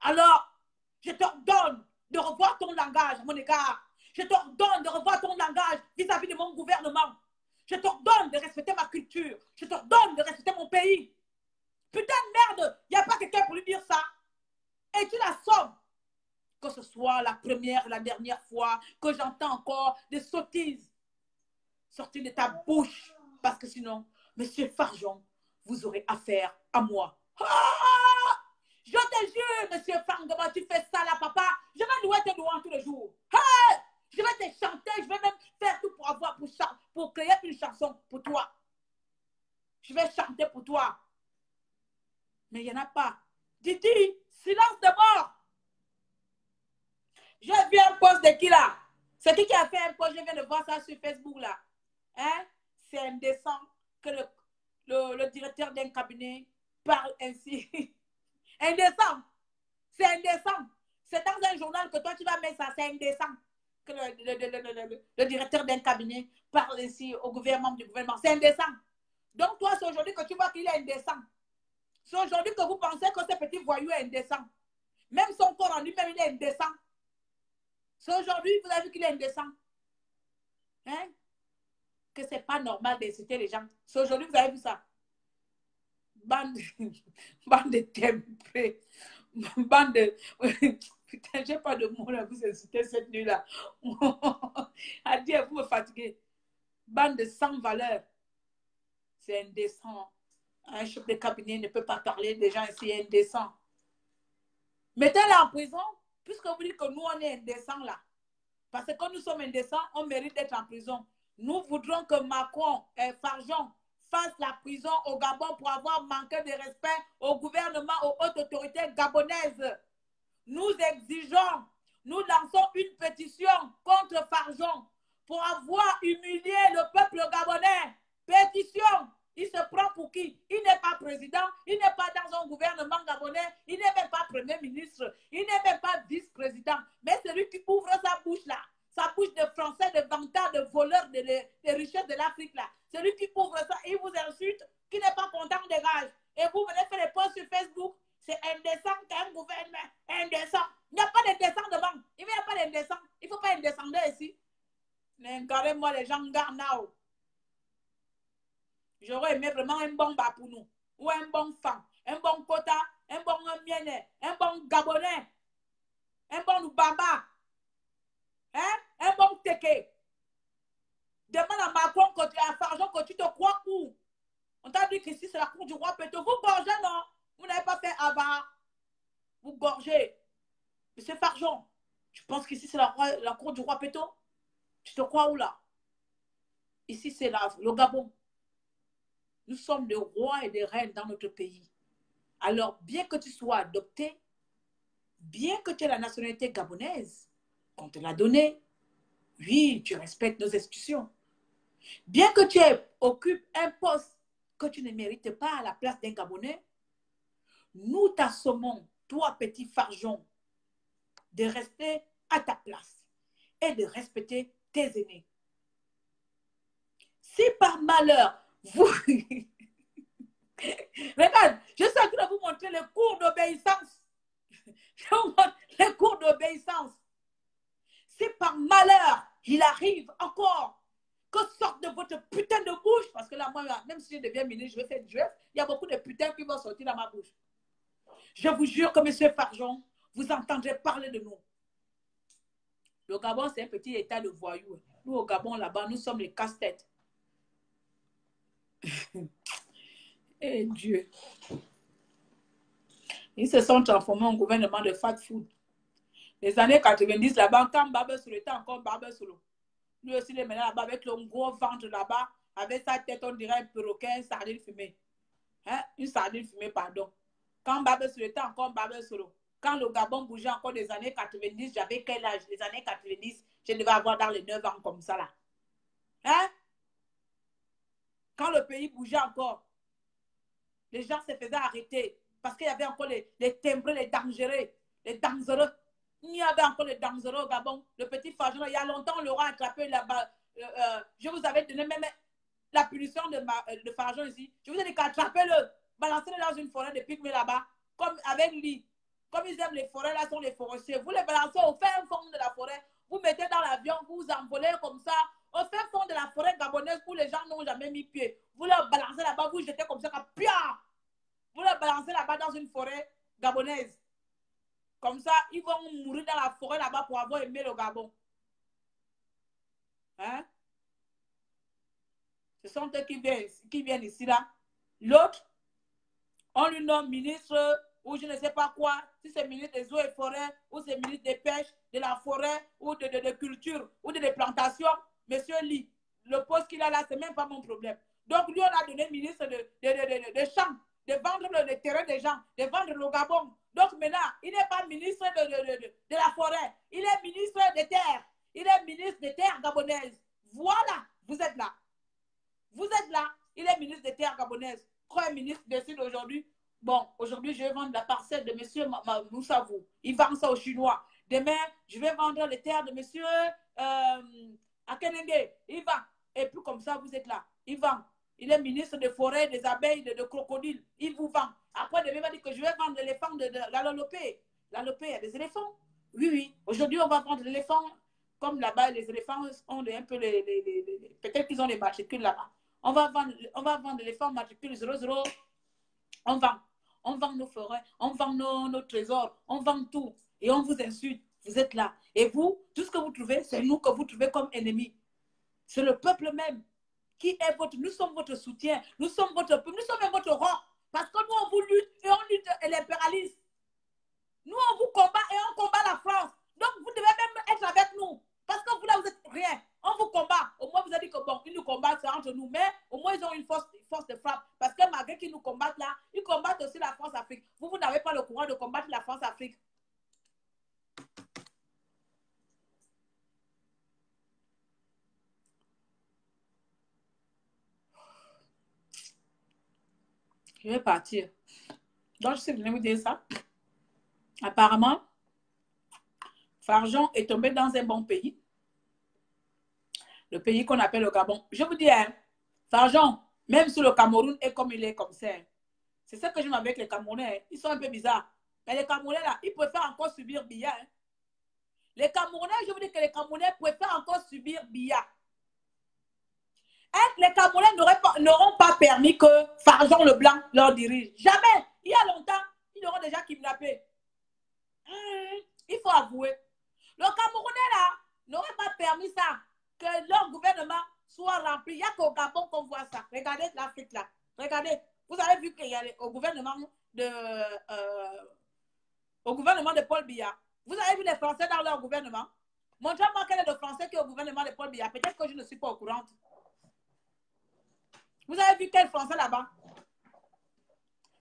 Alors, je t'ordonne de revoir ton langage à mon égard. Je t'ordonne de revoir ton langage vis-à-vis de mon gouvernement. Je t'ordonne de respecter ma culture. Je t'ordonne de respecter mon pays. Putain de merde, il n'y a pas quelqu'un pour lui dire ça. Et tu l'assommes. Que ce soit la première, la dernière fois que j'entends encore des sottises sortir de ta bouche. Parce que sinon, monsieur Farjon, vous aurez affaire à moi. Ah! Je te jure, monsieur Fangama, tu fais ça là, papa. Je vais louer tes louanges tous les jours. Hey! Je vais te chanter, je vais même faire tout pour créer une chanson pour toi. Je vais chanter pour toi. Mais il n'y en a pas. Didi, silence de mort. J'ai vu un post de qui là? C'est qui a fait un post? Je viens de voir ça sur Facebook là. Hein? C'est indécent que le directeur d'un cabinet parle ainsi. Indécent. C'est indécent. C'est dans un journal que toi tu vas mettre ça. C'est indécent que le directeur d'un cabinet parle ainsi au gouvernement du gouvernement. C'est indécent. Donc toi, c'est aujourd'hui que tu vois qu'il est indécent. C'est aujourd'hui que vous pensez que ce petit voyou est indécent. Même son corps en lui-même, il est indécent. C'est aujourd'hui, vous avez vu qu'il est indécent. Hein? Que c'est pas normal d'insulter les gens. C'est aujourd'hui, vous avez vu ça. Bande de temprés. Bande de... Putain, j'ai pas de mots là, vous insulter cette nuit-là. Adieu, vous me fatiguez. Bande de sans valeur. C'est indécent. Un chef de cabinet ne peut pas parler des gens ici indécents. Mettez-les en prison, puisque vous dites que nous, on est indécents là. Parce que quand nous sommes indécents, on mérite d'être en prison. Nous voudrons que Macron et Farjon fassent la prison au Gabon pour avoir manqué de respect au gouvernement, aux hautes autorités gabonaises. Nous exigeons, nous lançons une pétition contre Farjon pour avoir humilié le peuple gabonais. Pétition. Il se prend pour qui? Il n'est pas président, il n'est pas dans un gouvernement gabonais, il n'est même pas premier ministre, il n'est même pas vice-président. Mais celui qui ouvre sa bouche là, sa bouche de français, de vantard, de voleur des richesses de l'Afrique là, celui qui ouvre ça, il vous insulte, qui n'est pas content, dégage. Et vous venez faire des posts sur Facebook, c'est indécent qu'un gouvernement indécent. Il n'y a pas d'indécent devant, il n'y a pas d'indécent, il ne faut pas indescendre ici. Mais carrément les gens gardent. J'aurais aimé vraiment un bon bas pour nous. Ou un bon fan, un bon quota, un bon mienne, un bon gabonais. un bon Oubamba, hein? Un bon Teke. Demande à Macron, à Fargeon, que tu te crois où? On t'a dit qu'ici, c'est la cour du roi Péto. Vous gorgez, non? Vous n'avez pas fait avant. Vous gorgez. Monsieur Fargeon, tu penses qu'ici, c'est la cour du roi Péto? Tu te crois où, là? Ici, c'est le Gabon. Nous sommes des rois et des reines dans notre pays. Alors, bien que tu sois adopté, bien que tu aies la nationalité gabonaise, qu'on te l'a donnée, oui, tu respectes nos institutions. Bien que tu occupes un poste que tu ne mérites pas à la place d'un Gabonais, nous t'assommons, toi, petit Fargeon, de rester à ta place et de respecter tes aînés. Si par malheur, vous... Regarde, je suis en train de vous montrer les cours d'obéissance. Je vous montre les cours d'obéissance. Si par malheur, il arrive encore que sorte de votre putain de bouche, parce que là, moi, même si je deviens ministre, je vais faire du jeu, il y a beaucoup de putains qui vont sortir dans ma bouche. Je vous jure que M. Fargeon, vous entendrez parler de nous. Le Gabon, c'est un petit état de voyous. Nous, au Gabon, là-bas, nous sommes les casse-têtes. Eh Dieu. Ils se sont transformés en gouvernement de fat food. Les années 90, là-bas, quand Babel Solo était encore Babel Solo. Lui aussi, il est maintenant là-bas avec le gros ventre là-bas, avec sa tête, on dirait un perroquet, une sardine fumée. Hein? Une sardine fumée, pardon. Quand Babel Solo était encore Babel Solo. Quand le Gabon bougeait encore des années 90, j'avais quel âge? Les années 90, je devais avoir dans les 9 ans comme ça là. Hein? Quand le pays bougeait encore, les gens se faisaient arrêter parce qu'il y avait encore les timbrés, les dangereux, les dangereux. Il y avait encore les dangereux au Gabon. Le petit Fargeon, il y a longtemps, on l'aura attrapé là-bas. Je vous avais donné même la punition de Fargeon ici. Je vous ai dit qu'attrapez-le, balancez-le dans une forêt de pygmées là-bas, comme avec lui. Comme ils aiment les forêts, là sont les forestiers. Vous les balancez au fin fond de la forêt, vous mettez dans l'avion, vous envolez comme ça, au fin fond de la forêt gabonaise où les gens n'ont jamais mis pied. Vous les balancez là-bas, vous jetez comme ça, vous les balancez là-bas dans une forêt gabonaise. Comme ça, ils vont mourir dans la forêt là-bas pour avoir aimé le Gabon. Hein? Ce sont eux qui viennent ici là. L'autre, on lui nomme ministre ou je ne sais pas quoi, si c'est ministre des eaux et forêts, ou c'est ministre des pêches, de la forêt, ou de culture, ou de plantations. Monsieur Lee, le poste qu'il a là, c'est même pas mon problème. Donc lui, on a donné ministre de champs, de vendre le terrain des gens, de vendre le Gabon. Donc maintenant, il n'est pas ministre de la forêt, il est ministre des terres. Il est ministre des terres gabonaises. Voilà, vous êtes là. Vous êtes là, il est ministre des terres gabonaises. Quand un ministre décide aujourd'hui, bon, aujourd'hui, je vais vendre la parcelle de monsieur Moussavou. Il vend ça aux Chinois. Demain, je vais vendre les terres de monsieur Akenenge. Il vend. Et puis comme ça, vous êtes là. Il vend. Il est ministre des forêts, des abeilles, de crocodiles. Il vous vend. Après, demain, il va dire que je vais vendre l'éléphant de la Lopé. La Lopé, il y a des éléphants. Oui, oui. Aujourd'hui, on va vendre l'éléphant. Comme là-bas, les éléphants ont un peu peut-être qu'ils ont les matricules là-bas. On va vendre l'éléphant matricule 00. On vend nos forêts, on vend nos trésors, on vend tout. Et on vous insulte. Vous êtes là. Et vous, tout ce que vous trouvez, c'est nous que vous trouvez comme ennemis. C'est le peuple même qui est nous sommes votre soutien. Nous sommes votre peuple, nous sommes votre rang. Parce que nous, on vous lutte et on lutte l'impérialisme. Nous, on vous combat et on combat la France. Donc, vous devez même être avec nous. Parce que vous, là, vous êtes rien. On vous combat. Au moins, vous avez dit que bon, ils nous combattent, c'est entre nous. Mais au moins, ils ont une force de frappe. Parce que malgré qu'ils nous combattent là, ils combattent aussi la France-Afrique. Vous n'avez pas le courage de combattre la France-Afrique. Je vais partir. Donc, je sais venir vous dire ça. Apparemment, Fargeon est tombé dans un bon pays. Le pays qu'on appelle le Gabon. Je vous dis, hein, Fargeon, même si le Cameroun est comme il est comme ça, c'est ça que j'aime avec les Camerounais. Ils sont un peu bizarres. Mais les Camerounais, là, ils préfèrent encore subir Biya. Hein. Les Camerounais, je vous dis que les Camerounais préfèrent encore subir Biya. Hein, les Camerounais n'auront pas permis que Fargeon le Blanc leur dirige. Jamais. Il y a longtemps, ils l'auront déjà kidnappé. Il faut avouer. Le Camerounais, là, n'aurait pas permis ça, que leur gouvernement soit rempli. Il n'y a qu'au Gabon qu'on voit ça. Regardez l'Afrique, là. Regardez. Vous avez vu qu'il y a au gouvernement de Paul Biya. Vous avez vu les Français dans leur gouvernement? Montrez-moi quel est le Français qui est au gouvernement de Paul Biya. Peut-être que je ne suis pas au courant. Vous avez vu quel Français là-bas?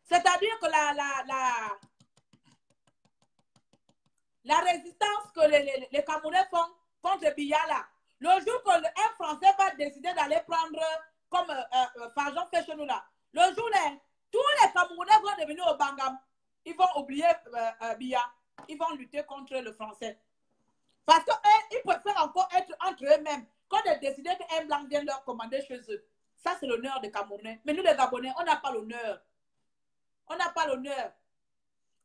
C'est-à-dire que la résistance que les Camerounais font contre Biya là, le jour qu'un Français va décider d'aller prendre comme Fajon fait chez nous là, le jour là, tous les Camerounais vont devenir au Bangam. Ils vont oublier Biya. Ils vont lutter contre le Français. Parce qu'ils préfèrent encore être entre eux-mêmes quand de décider qu'un blanc vient leur commander chez eux. Ça, c'est l'honneur des Camerounais. Mais nous, les Gabonais, on n'a pas l'honneur. On n'a pas l'honneur.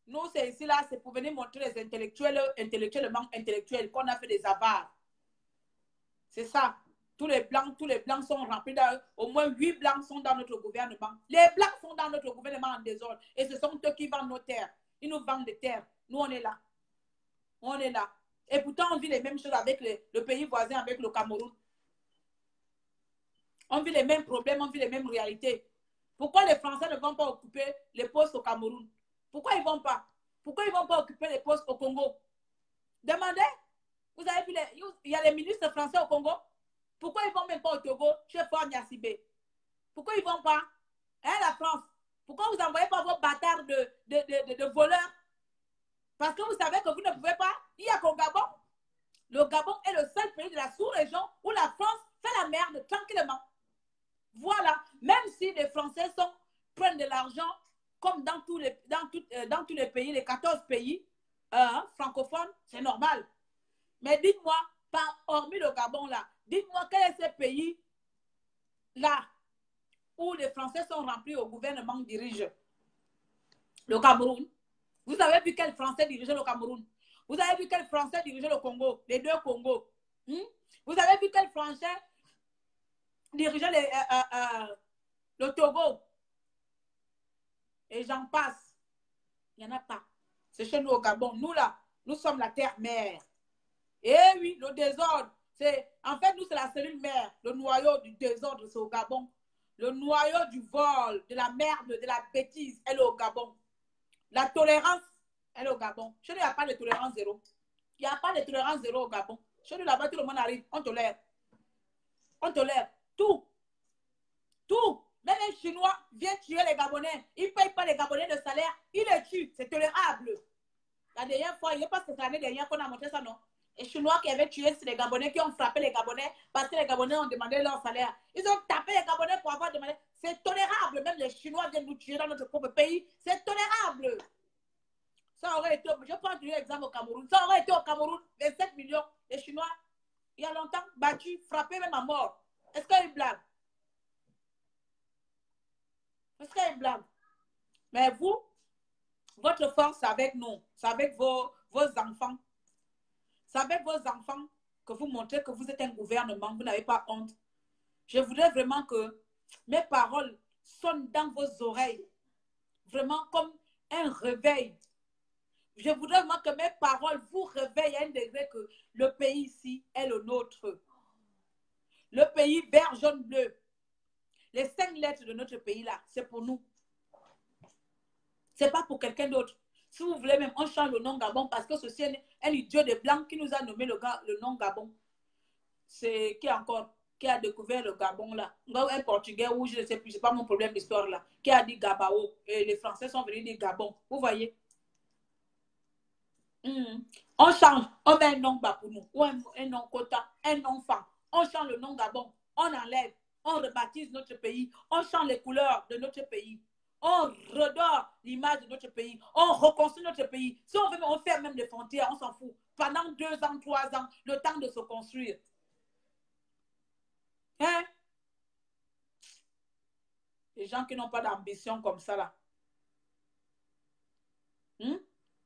Nous, c'est ici, là, c'est pour venir montrer les intellectuels, intellectuellement intellectuels, qu'on a fait des avares. C'est ça. Tous les blancs sont remplis. Au moins 8 blancs sont dans notre gouvernement. Les blancs sont dans notre gouvernement en désordre. Et ce sont eux qui vendent nos terres. Ils nous vendent des terres. Nous, on est là. On est là. Et pourtant, on vit les mêmes choses avec le pays voisin, avec le Cameroun. On vit les mêmes problèmes, on vit les mêmes réalités. Pourquoi les Français ne vont pas occuper les postes au Cameroun? Pourquoi ils ne vont pas? Pourquoi ils ne vont pas occuper les postes au Congo? Demandez. Vous avez vu, il y a les ministres français au Congo. Pourquoi ils ne vont même pas au Togo, chez Fort Gnasibé? Pourquoi ils ne vont pas? Hein, la France? Pourquoi vous n'envoyez pas vos bâtards de voleurs? Parce que vous savez que vous ne pouvez pas. Il y a qu'au Gabon. Le Gabon est le seul pays de la sous-région où la France fait la merde tranquillement. Voilà. Même si les Français prennent de l'argent, comme dans tous les pays, les 14 pays francophones, c'est normal. Mais dites-moi, hormis le Gabon là, dites-moi quel est ce pays là où les Français sont remplis au gouvernement dirige le Cameroun. Vous avez vu quel Français dirigeait le Cameroun? Vous avez vu quel Français dirigeait le Congo? Les deux Congos. Vous avez vu quel Français dirigeait le Togo? Et j'en passe. Il n'y en a pas. C'est chez nous au Gabon. Nous là, nous sommes la terre-mère. Et oui, le désordre. En fait, nous, c'est la cellule mère. Le noyau du désordre, c'est au Gabon. Le noyau du vol, de la merde, de la bêtise, elle est au Gabon. La tolérance, elle est au Gabon. Chez nous, il n'y a pas de tolérance zéro. Il n'y a pas de tolérance zéro au Gabon. Chez nous, là-bas, tout le monde arrive. On tolère. On tolère. Tout. Tout. Même un Chinois vient tuer les Gabonais. Il ne paye pas les Gabonais de salaire. Il les tue. C'est tolérable. La dernière fois, il n'y a pas cette année dernière qu'on a montré ça, non? Les Chinois qui avaient tué, c'est les Gabonais qui ont frappé les Gabonais parce que les Gabonais ont demandé leur salaire. Ils ont tapé les Gabonais pour avoir demandé. C'est tolérable. Même les Chinois viennent nous tuer dans notre propre pays. C'est tolérable. Ça aurait été, je prends l'exemple au Cameroun. Ça aurait été au Cameroun, 27 millions. Les Chinois, il y a longtemps, battus, frappés même à mort. Est-ce qu'il y a une blague? Est-ce qu'il y a une blague? Mais vous, votre force, c'est avec nous. C'est avec vos enfants. C'est avec vos enfants que vous montrez que vous êtes un gouvernement. Vous n'avez pas honte. Je voudrais vraiment que mes paroles sonnent dans vos oreilles. Vraiment comme un réveil. Je voudrais vraiment que mes paroles vous réveillent à un degré que le pays ici est le nôtre. Le pays vert, jaune, bleu. Les 5 lettres de notre pays là, c'est pour nous. Ce n'est pas pour quelqu'un d'autre. Si vous voulez même, on change le nom Gabon parce que ceci est un idiot de blanc qui nous a nommé le nom Gabon. C'est qui encore? Qui a découvert le Gabon là? Un Portugais ou je ne sais plus, c'est pas mon problème d'histoire là. Qui a dit Gabao? Et les Français sont venus dire Gabon. Vous voyez? On change, on met un nom bas pour nous, ou un nom quota, un nom fan. On change le nom Gabon, on enlève, on rebaptise notre pays, on change les couleurs de notre pays, on redore l'image de notre pays, on reconstruit notre pays. Si on veut, on fait même des frontières, on s'en fout. Pendant 2 ans, 3 ans, le temps de se construire. Hein? Les gens qui n'ont pas d'ambition comme ça là.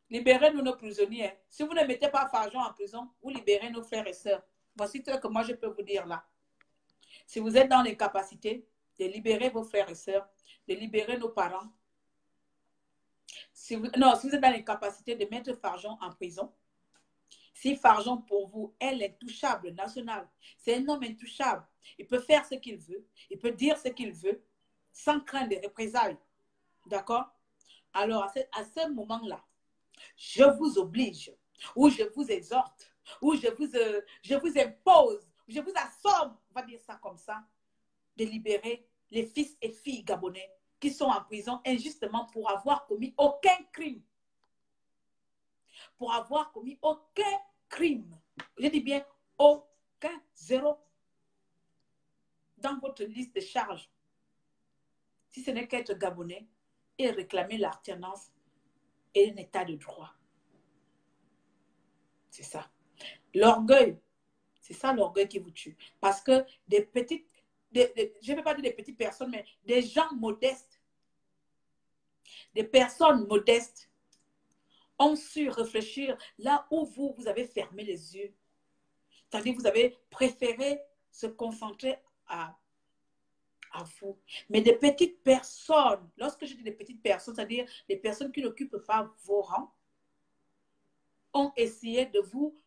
Libérez-nous nos prisonniers. Si vous ne mettez pas Fajon en prison, vous libérez nos frères et sœurs. Voici ce que moi je peux vous dire là. Si vous êtes dans l'incapacité de libérer vos frères et sœurs, de libérer nos parents, si vous êtes dans l'incapacité de mettre Fajon en prison, Si Farjon, pour vous, est l'intouchable national, c'est un homme intouchable. Il peut faire ce qu'il veut, il peut dire ce qu'il veut, sans craindre des représailles. D'accord? Alors, à ce moment-là, je vous oblige, ou je vous exhorte, ou je vous impose, je vous assomme, on va dire ça comme ça, de libérer les fils et filles gabonais qui sont en prison injustement pour avoir commis aucun crime. Pour avoir commis aucun crime. Je dis bien aucun, zéro. Dans votre liste de charges, si ce n'est qu'être gabonais et réclamer l'alternance et un état de droit. C'est ça. L'orgueil, c'est ça l'orgueil qui vous tue. Parce que des petites, je ne vais pas dire des petites personnes, mais des gens modestes, des personnes modestes ont su réfléchir là où vous avez fermé les yeux. C'est-à-dire que vous avez préféré se concentrer à vous. Mais des petites personnes, lorsque je dis des petites personnes, c'est-à-dire des personnes qui n'occupent pas vos rangs, ont essayé de vous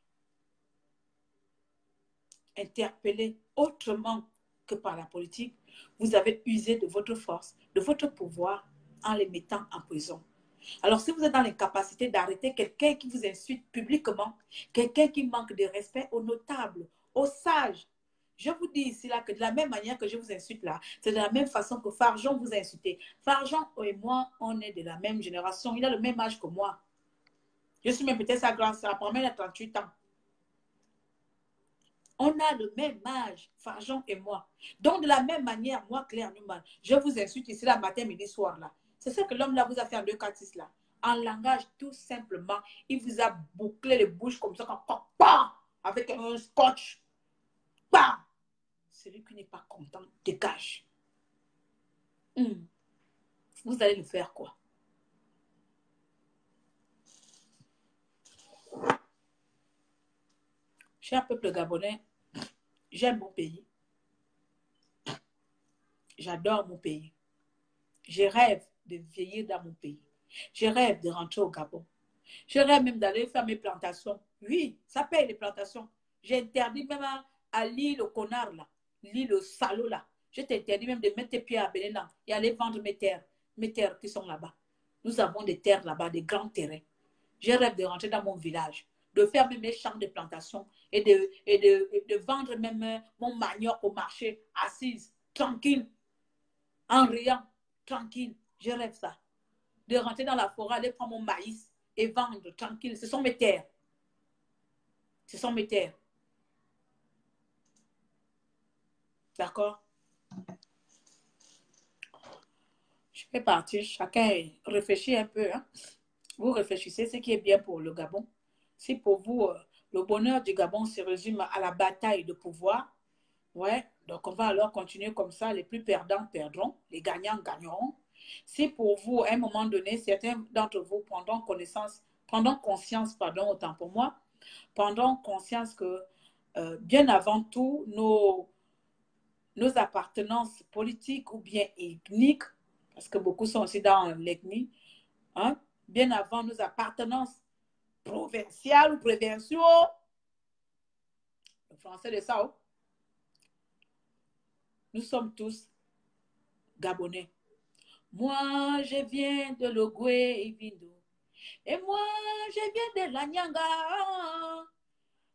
interpeller autrement que par la politique. Vous avez usé de votre force, de votre pouvoir en les mettant en prison. Alors, si vous êtes dans l'incapacité d'arrêter quelqu'un qui vous insulte publiquement, quelqu'un qui manque de respect aux notables, aux sages, je vous dis ici là que de la même manière que je vous insulte là, c'est de la même façon que Farjon vous a insulté. Farjon et moi, on est de la même génération. Il a le même âge que moi. Je suis même peut-être sa grande sœur. Après, elle a 38 ans. On a le même âge, Farjon et moi. Donc, de la même manière, moi, Claire Newman, je vous insulte ici là, matin, midi, soir là. C'est ce que l'homme là vous a fait en 246 là. En langage, tout simplement, il vous a bouclé les bouches comme ça, avec un scotch. Bah! Celui qui n'est pas content, dégage. Vous allez le faire quoi? Cher peuple gabonais, j'aime mon pays. J'adore mon pays. Je rêve de vieillir dans mon pays. Je rêve de rentrer au Gabon. Je rêve même d'aller faire mes plantations. Oui, ça paye les plantations. J'ai interdit même à l'île au connard là, l'île au salaud là. Je t'interdis même de mettre tes pieds à Bénin et aller vendre mes terres qui sont là-bas. Nous avons des terres là-bas, des grands terrains. Je rêve de rentrer dans mon village, de faire même mes champs de plantation et de vendre même mon manioc au marché, assise, tranquille, en riant, tranquille. Je rêve ça. De rentrer dans la forêt, aller prendre mon maïs et vendre tranquille. Ce sont mes terres. Ce sont mes terres. D'accord? Je vais partir. Chacun réfléchit un peu. Hein? Vous réfléchissez ce qui est bien pour le Gabon. Si pour vous, le bonheur du Gabon se résume à la bataille de pouvoir, ouais, donc on va alors continuer comme ça. Les plus perdants perdront, les gagnants gagneront. Si pour vous, à un moment donné, certains d'entre vous prendront conscience, autant pour moi, prendront conscience que bien avant tout, nos appartenances politiques ou bien ethniques, parce que beaucoup sont aussi dans l'ethnie, hein, bien avant nos appartenances provinciales ou provinciaux, le français de ça, nous sommes tous Gabonais. Moi, je viens de Logoué et Vindo. Et moi, je viens de la Nyanga.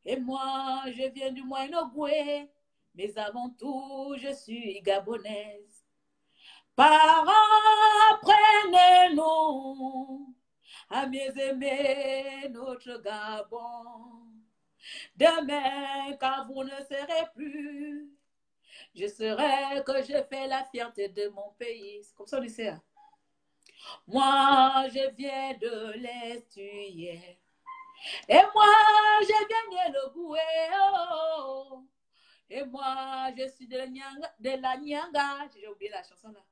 Et moi, je viens du Moyen-Ogoué. Mais avant tout, je suis gabonaise. Parents, apprenez-nous à mieux aimer notre Gabon. Demain, quand vous ne serez plus, je serai que je fais la fierté de mon pays. C'est comme ça, on dit ça. Moi, je viens de l'estuaire. Et moi, je viens de l'Ogoué. Oh. Et moi, je suis de la Nyanga. J'ai oublié la chanson là.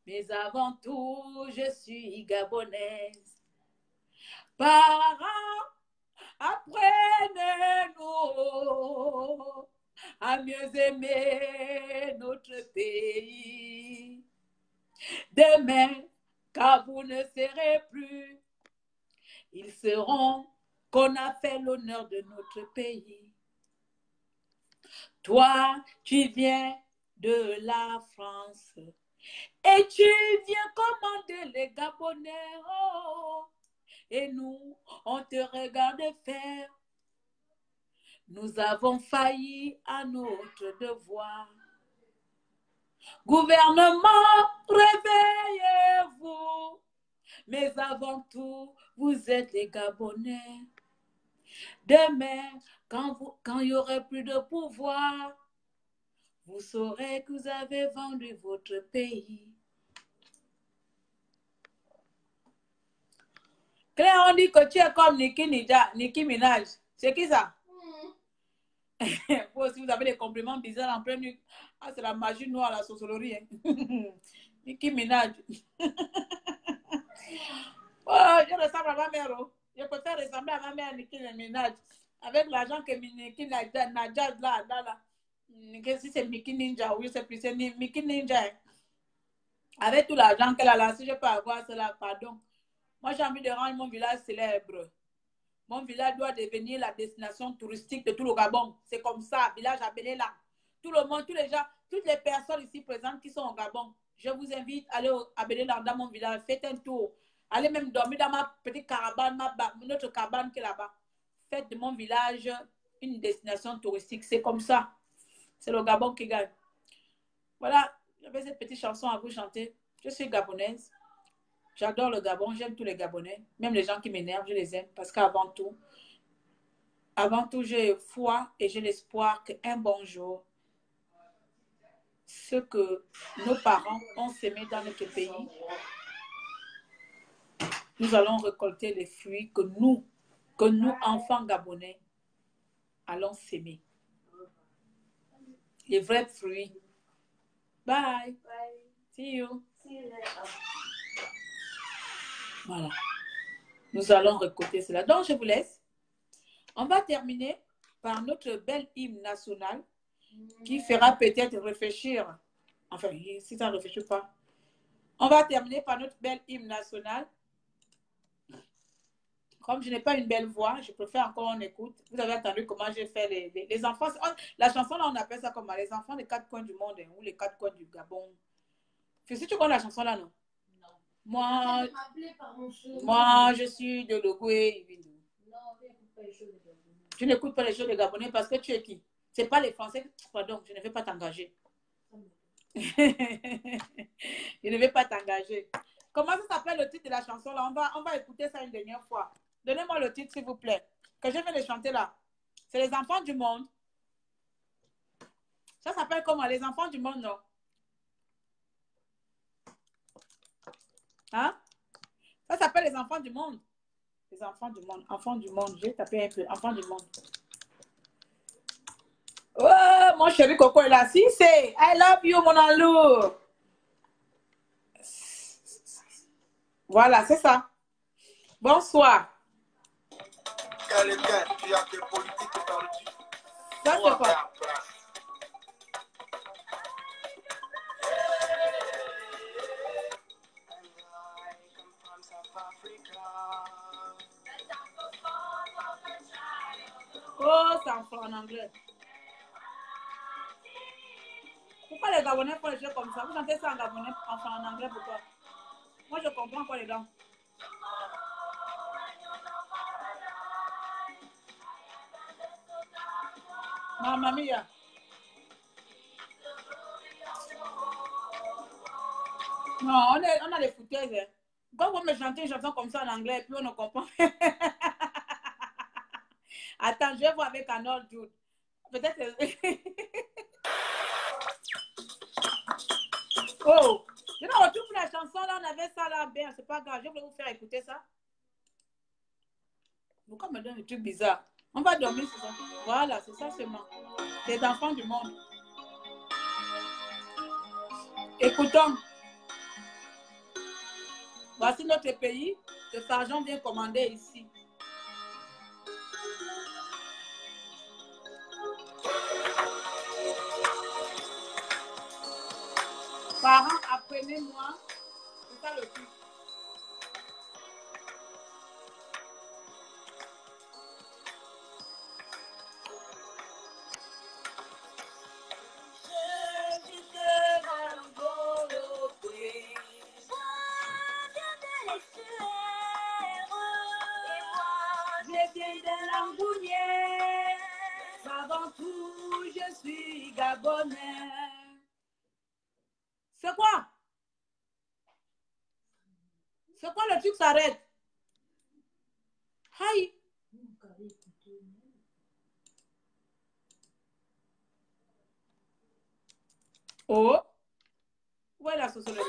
Mais avant tout, je suis gabonaise. Parents, apprenez-nous à mieux aimer notre pays. Demain, quand vous ne serez plus, ils seront qu'on a fait l'honneur de notre pays. Toi, tu viens de la France et tu viens commander les Gabonais. Oh, et nous, on te regarde faire. Nous avons failli à notre devoir. Gouvernement, réveillez-vous. Mais avant tout, vous êtes les Gabonais. Demain, quand il n'y aurait plus de pouvoir, vous saurez que vous avez vendu votre pays. Claire, on dit que tu es comme Nicki Minaj. C'est qui ça? Vous aussi, vous avez des compliments bizarres en pleine nuit. Ah, c'est la magie noire, la sorcellerie. Hein. Nicki Minaj. Oh, je ressemble à ma mère. Oh. Je préfère ressembler à ma mère, Nicki Minaj. Avec l'argent que Nicki Minaj là. Si c'est Nicki Ninja, oui, c'est plus, c'est Nicki Ninja. Avec tout l'argent qu'elle a là, si je peux avoir cela, pardon. Moi, j'ai envie de rendre mon village célèbre. Mon village doit devenir la destination touristique de tout le Gabon. C'est comme ça, village appelé là. Tout le monde, tous les gens, toutes les personnes ici présentes qui sont au Gabon, je vous invite à aller à Beléla dans mon village. Faites un tour. Allez même dormir dans ma petite caravane, notre cabane qui est là-bas. Faites de mon village une destination touristique. C'est comme ça. C'est le Gabon qui gagne. Voilà, j'avais cette petite chanson à vous chanter. Je suis gabonaise. J'adore le Gabon, j'aime tous les Gabonais. Même les gens qui m'énervent, je les aime. Parce qu'avant tout, j'ai foi et j'ai l'espoir qu'un bon jour, ce que nos parents ont semé dans notre pays, nous allons récolter les fruits que nous, enfants gabonais, allons s'aimer. Les vrais fruits. Bye. Bye. See you. See you later. Voilà. Nous allons récolter cela. Donc, je vous laisse. On va terminer par notre bel hymne national qui fera peut-être réfléchir. Enfin, si ça ne réfléchit pas. On va terminer par notre bel hymne national. Comme je n'ai pas une belle voix, je préfère encore on écoute. Vous avez entendu comment j'ai fait les enfants. La chanson, là, on appelle ça comment? Les enfants des quatre coins du monde, hein, ou les quatre coins du Gabon. Si tu connais la chanson, là, non? Non. Moi, je suis de Logoué. Non, tu n'écoutes pas les choses des Gabonais parce que tu es qui? Ce n'est pas les Français. Pardon, je ne vais pas t'engager. Je ne vais pas t'engager. Comment ça s'appelle le titre de la chanson là? On va écouter ça une dernière fois. Donnez-moi le titre, s'il vous plaît. Que je vais le chanter là. C'est les enfants du monde. Ça s'appelle comment? Les enfants du monde, non? Hein? Ça s'appelle les enfants du monde. Les enfants du monde. Enfants du monde. J'ai tapé un peu. Enfants du monde. Oh, mon chéri Coco est là. Si, c'est I love you, mon amour. Voilà, c'est ça. Bonsoir. Quelqu'un, tu as des politiques perdues. Ça, c'est quoi? Oh, c'est en anglais. Pourquoi les Gabonais font les choses comme ça? Vous chantez ça en Gabonais, enfin en anglais, pourquoi? Moi, je comprends quoi, les gars. Mamma mia. Non, on a les foutaises. Hein. Quand vous me chantez une chanson comme ça en anglais, puis on ne comprend. Attends, je vais voir avec un autre Jude. Peut-être. Oh, je me retrouve la chanson là, on avait ça là, bien, c'est pas grave, je vais vous faire écouter ça. Pourquoi me donne des trucs bizarres? On va dormir sur ça. Voilà, c'est ça seulement. Les enfants du monde. Écoutons. Voici notre pays. Le sergent vient commander ici. Parents, apprenez-moi. C'est ça le truc. Gabonais. C'est quoi? C'est quoi le truc s'arrête? Aïe. Oh. Où est la sociologie?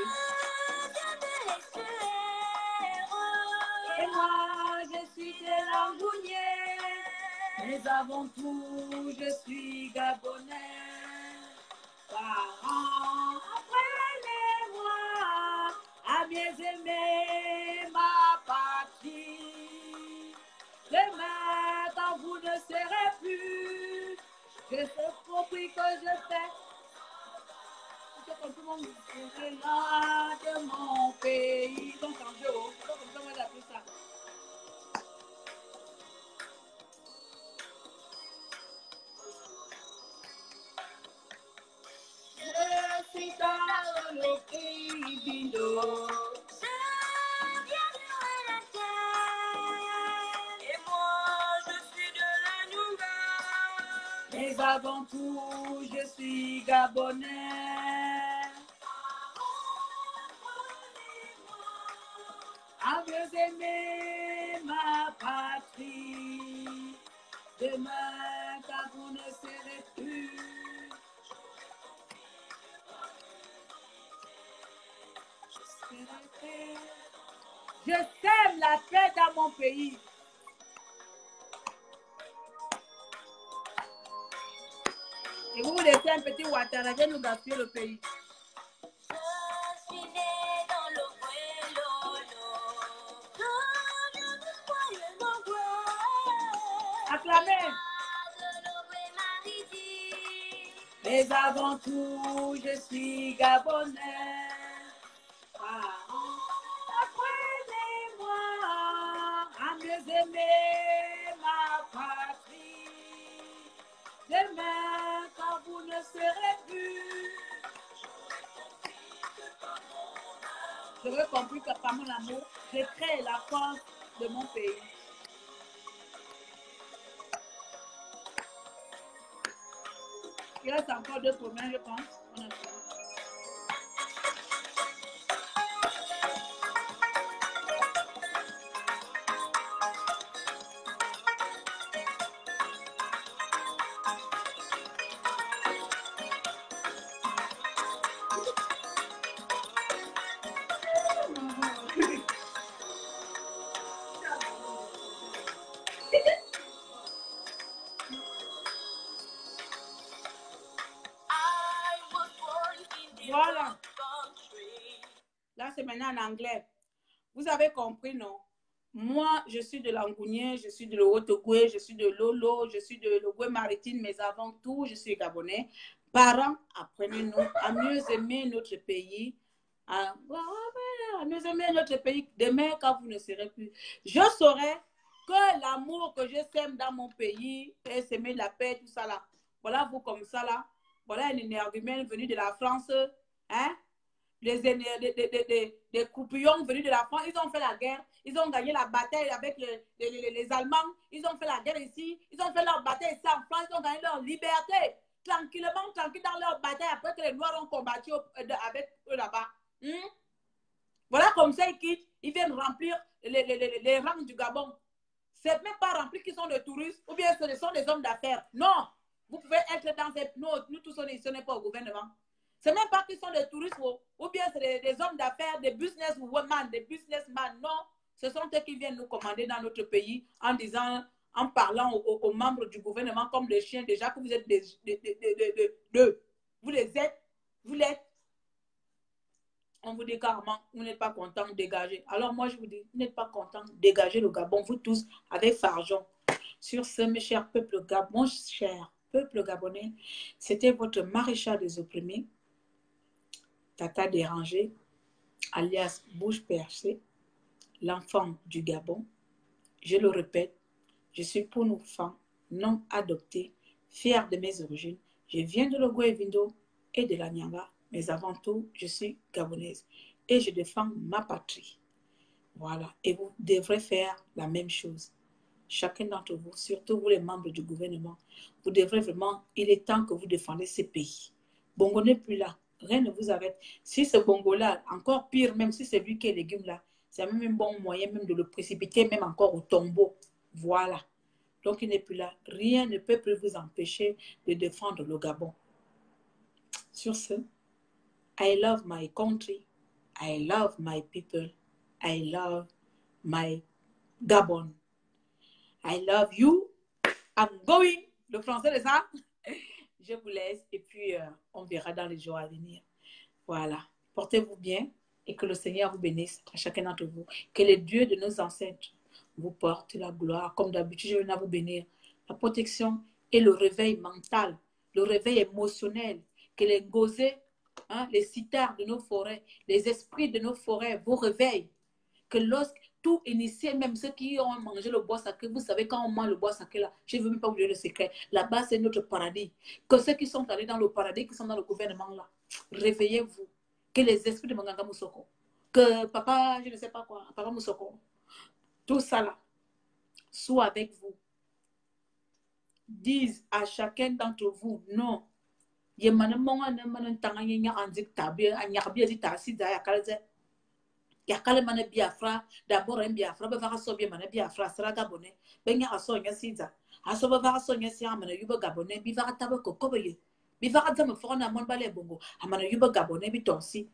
Et moi, je suis de Langounier. Mais avant tout, je suis Gabonais. Parents, apprenez-moi à bien aimer ma patrie. Demain, quand vous ne serez plus, je sais compris que je fais. Comme tout le monde est là de mon pays. Donc, en jeu, c'est pas comme ça, moi, j'appelle ça. Je suis dans le pays Bindo. Je viens de la terre. Et moi, je suis de la nouvelle. Mais avant tout, je suis Gabonais. À mieux aimer ma patrie. Demain, quand vous ne serez plus. Je sème la paix dans mon pays. Et vous laissez un petit Ouattara de nous gaspiller le pays. Je suis née dans le acclamez. Mais avant tout, je suis Gabonais. Apprenez-moi à mieux aimer ma patrie. Demain, quand vous ne serez plus, j'aurais compris que par mon amour, je crée la force de mon pays. Il reste encore 2 problèmes, je pense. On a fini. Voilà. Là, c'est maintenant en anglais. Vous avez compris, non? Moi, je suis de Langounien, je suis de l'Outogoué, je suis de Lolo, je suis de l'Ougoué-Maritime, mais avant tout, je suis Gabonais. Parents, apprenez-nous à mieux aimer notre pays, à mieux aimer notre pays. Demain, quand vous ne serez plus, je saurai que l'amour que je sème dans mon pays et s'aimer la paix, tout ça là. Voilà vous comme ça là. Voilà un énergumène venu de la France, hein? Des coupillons venus de la France, ils ont fait la guerre, ils ont gagné la bataille avec les Allemands, ils ont fait la guerre ici, ils ont fait leur bataille ici en France, ils ont gagné leur liberté, tranquillement, tranquille dans leur bataille après que les Noirs ont combattu avec eux là-bas. Voilà comme ça ils quittent, ils viennent remplir les rangs du Gabon. C'est même pas rempli qu'ils sont des touristes ou bien ce sont des hommes d'affaires. Non, vous pouvez être dans ces... Nous tous, on n'est pas au gouvernement. C'est même pas qu'ils sont des touristes ou bien c'est des hommes d'affaires, des businesswomen, des businessmen. Non, ce sont eux qui viennent nous commander dans notre pays en disant, en parlant aux membres du gouvernement comme les chiens déjà que vous êtes vous les êtes, vous l'êtes. On vous dit carrément, vous n'êtes pas content, dégagez. Alors moi, je vous dis, vous n'êtes pas content, dégagez le Gabon, vous tous, avec Farjon. Sur ce, mes chers peuples Gabon, chers peuples gabonais, c'était votre maréchal des opprimés, Tata dérangé, alias bouche percée, l'enfant du Gabon. Je le répète, je suis pour nos femmes non adoptées, fière de mes origines. Je viens de l'Ogooué-Vindo et de la Nyanga, mais avant tout, je suis gabonaise et je défends ma patrie. Voilà, et vous devrez faire la même chose. chacun d'entre vous, surtout vous les membres du gouvernement, vous devrez vraiment, il est temps que vous défendez ces pays. Bongo n'est plus là, rien ne vous arrête. Si ce Bongo-là, encore pire, même si c'est lui qui est légume là, c'est même un bon moyen même de le précipiter, même encore au tombeau. Voilà. Donc il n'est plus là. Rien ne peut plus vous empêcher de défendre le Gabon. Sur ce, I love my country. I love my people. I love my Gabon. I love you. I'm going. Le français de ça. Je vous laisse et puis on verra dans les jours à venir. Voilà. Portez-vous bien et que le Seigneur vous bénisse à chacun d'entre vous. Que le Dieu de nos ancêtres vous porte la gloire. Comme d'habitude, je viens vous bénir. La protection et le réveil mental, le réveil émotionnel. Que les gosés, hein, les citards de nos forêts, les esprits de nos forêts vous réveillent. Que lorsque tout initié, même ceux qui ont mangé le bois sacré, vous savez, quand on mange le bois sacré, là, je ne veux même pas vous dire le secret, là-bas, c'est notre paradis. Que ceux qui sont allés dans le paradis, qui sont dans le gouvernement, là, réveillez-vous. Que les esprits de Manganga Moussoko, que papa, je ne sais pas quoi, papa Moussoko, tout ça là, soit avec vous. Disent à chacun d'entre vous, non. Il y a yakale mana Biafra d'abord un Biafra be vara so bi mana Biafra sera Gabonais ben ya so nya sinza aso be vara so nya si amana yuba Gabonais bi vara tabe ko kobe bi vara zama fo na mon bale bongo amana yuba Gabonais bi tonsi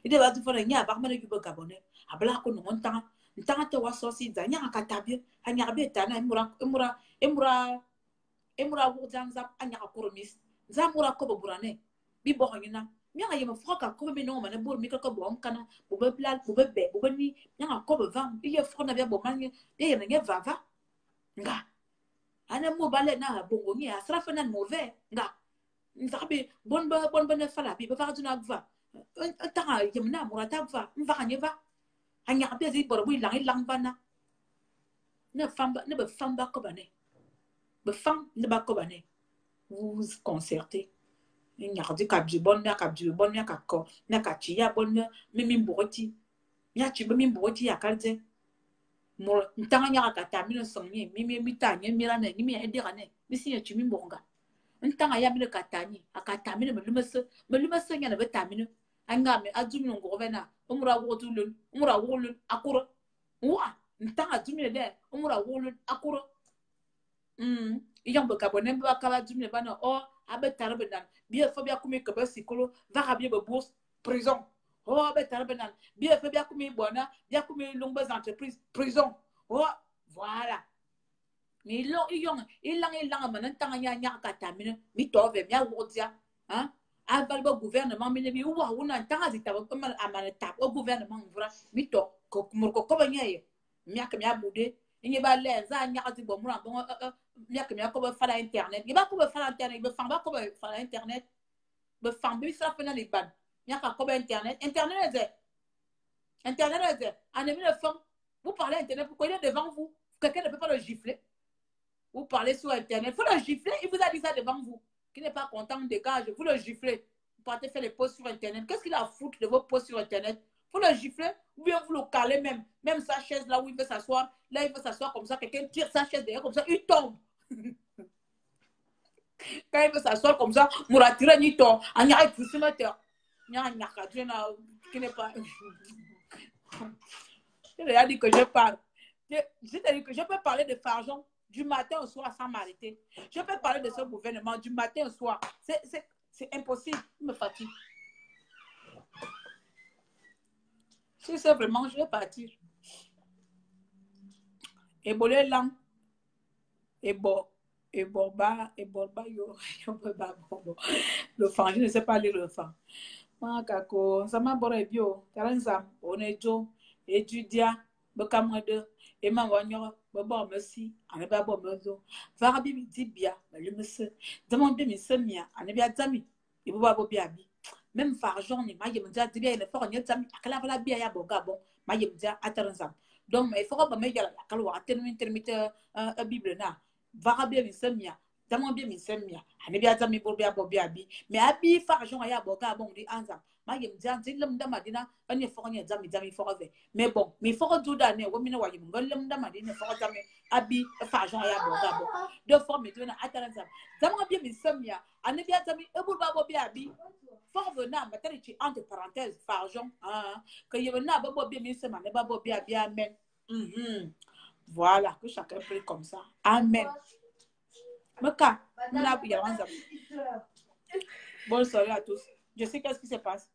ide ba tu fo nya ba mana yuba Gabonais abla ko no ntanga ntanga te wa so sinza nya ka tabe anya be tana emura wo zanza anya ko romis zamura ko burane bi bo hanyina mianga yema froka ko be no mana bur mi ko bo kana bo be blal bo be be bo ni mianga ko be vam iye frona be bo manye be yena nge vava nga ana mo bale na bongo ni asra fana mauvais nga nzabe bon ba ne fala bi ba fa duna gva ta yemna murata gva mva nyeva anya be zi bor bu lang bana ne famba ne be famba ko bane be fam ne ba ko bane vous concertez nyardi kabji bon mia kabji bon mia kakko na kachi ya bon mimi mboti mia chi mimi mboti ya kalze mo ntanga nya kata mi no sonye mimi mitanye mira na ni mi edira ne mi si ya chi mi mbonga ntanga ya mi kata ni akata mi me lumeso nya na betamino anga me azumi no govena umura wotulun umura wolun akuro wa ntanga azumi de umura wolun akuro iyambo kabone ba kala azumi ba no o abe tarabenan bien fa bien kumi ke sikolo va bien be bourse prison oh abe tarabenan bien fa bien kumi bona bien kumi longues entreprises prison oh voilà ni lo ilang manan tanga nya ka tamine mi to ve mi awodia hein aval ba gouvernement mi ne bi wa una tanga zita ba mal amana tap au gouvernement vra mi to ko murko ko ba nyaye mi ak mi abude ni ba le za nya ka ti bo mura bon miaka ko ba fala internet ba ko ba fala internet ba famba ko ba fala internet ba fambi sa fena li ban miaka ko ba internet internet en le fond vous parlez internet pourquoi il est devant vous quelqu'un ne peut pas le gifler vous parlez sur internet faut le gifler il vous a dit ça devant vous qui n'est pas content dégage vous le giflez vous partez faire les posts sur internet qu'est-ce qu'il a à foutre de vos posts sur internet faut le gifler ou bien vous le caler même sa chaise là où il veut s'asseoir là il veut s'asseoir comme ça quelqu'un tire sa chaise derrière comme ça il tombe. Quand il veut s'asseoir comme ça, Mouratira Nito, on y a un poussimateur. Il y a un nakadjena qui n'est pas. Il a dit que je parle. C'est-à-dire que je peux parler de Farjon du matin au soir sans m'arrêter. Je peux parler de ce gouvernement du matin au soir. C'est impossible. Il me fatigue. Si c'est vraiment, je vais partir. Et bolé lang. Et bon. Et borba, yo, le fan, je ne sais pas lire le fan. Makako, ça m'a boré bio, taranzam, on est jo, étudia, bekamade, et ma wanyo, bon, merci, on est pas bon, mezo. Varabi mi dibia, le monsieur, demandez mes semia, on est bien zami, et vous va biabi. Même Farjon, ni maïe me dit bien, il faut en y zami, à la vala bia ya boga bon, maïe me dit à taranzam. Donc, il faut pas me dire, à calwa, à terminer un bible na. Varabia misemia, tamon bien misemia, anebia zami bobia bobiabi, mais abi farjon aya boga bon di anza, Ma yem jan din lum da madina anye fo anye jami jami fo ve. Mais bon, mi fo du da ne wo mi no wa yem ngol lum da madina fo jami abi fa jon ya bo da bo. De fo mi do na atana zam. Zam nga bi mi samia, ane bi jami e bul ba bo bi abi. Fo venant maternité entre parenthèses fa jon hein que yem na ba bo bi mi sema ne ba bo bi abi amen. Voilà, que chacun prie comme ça. Amen. Meka, bonne soirée à tous. Je sais qu'est-ce qui se passe.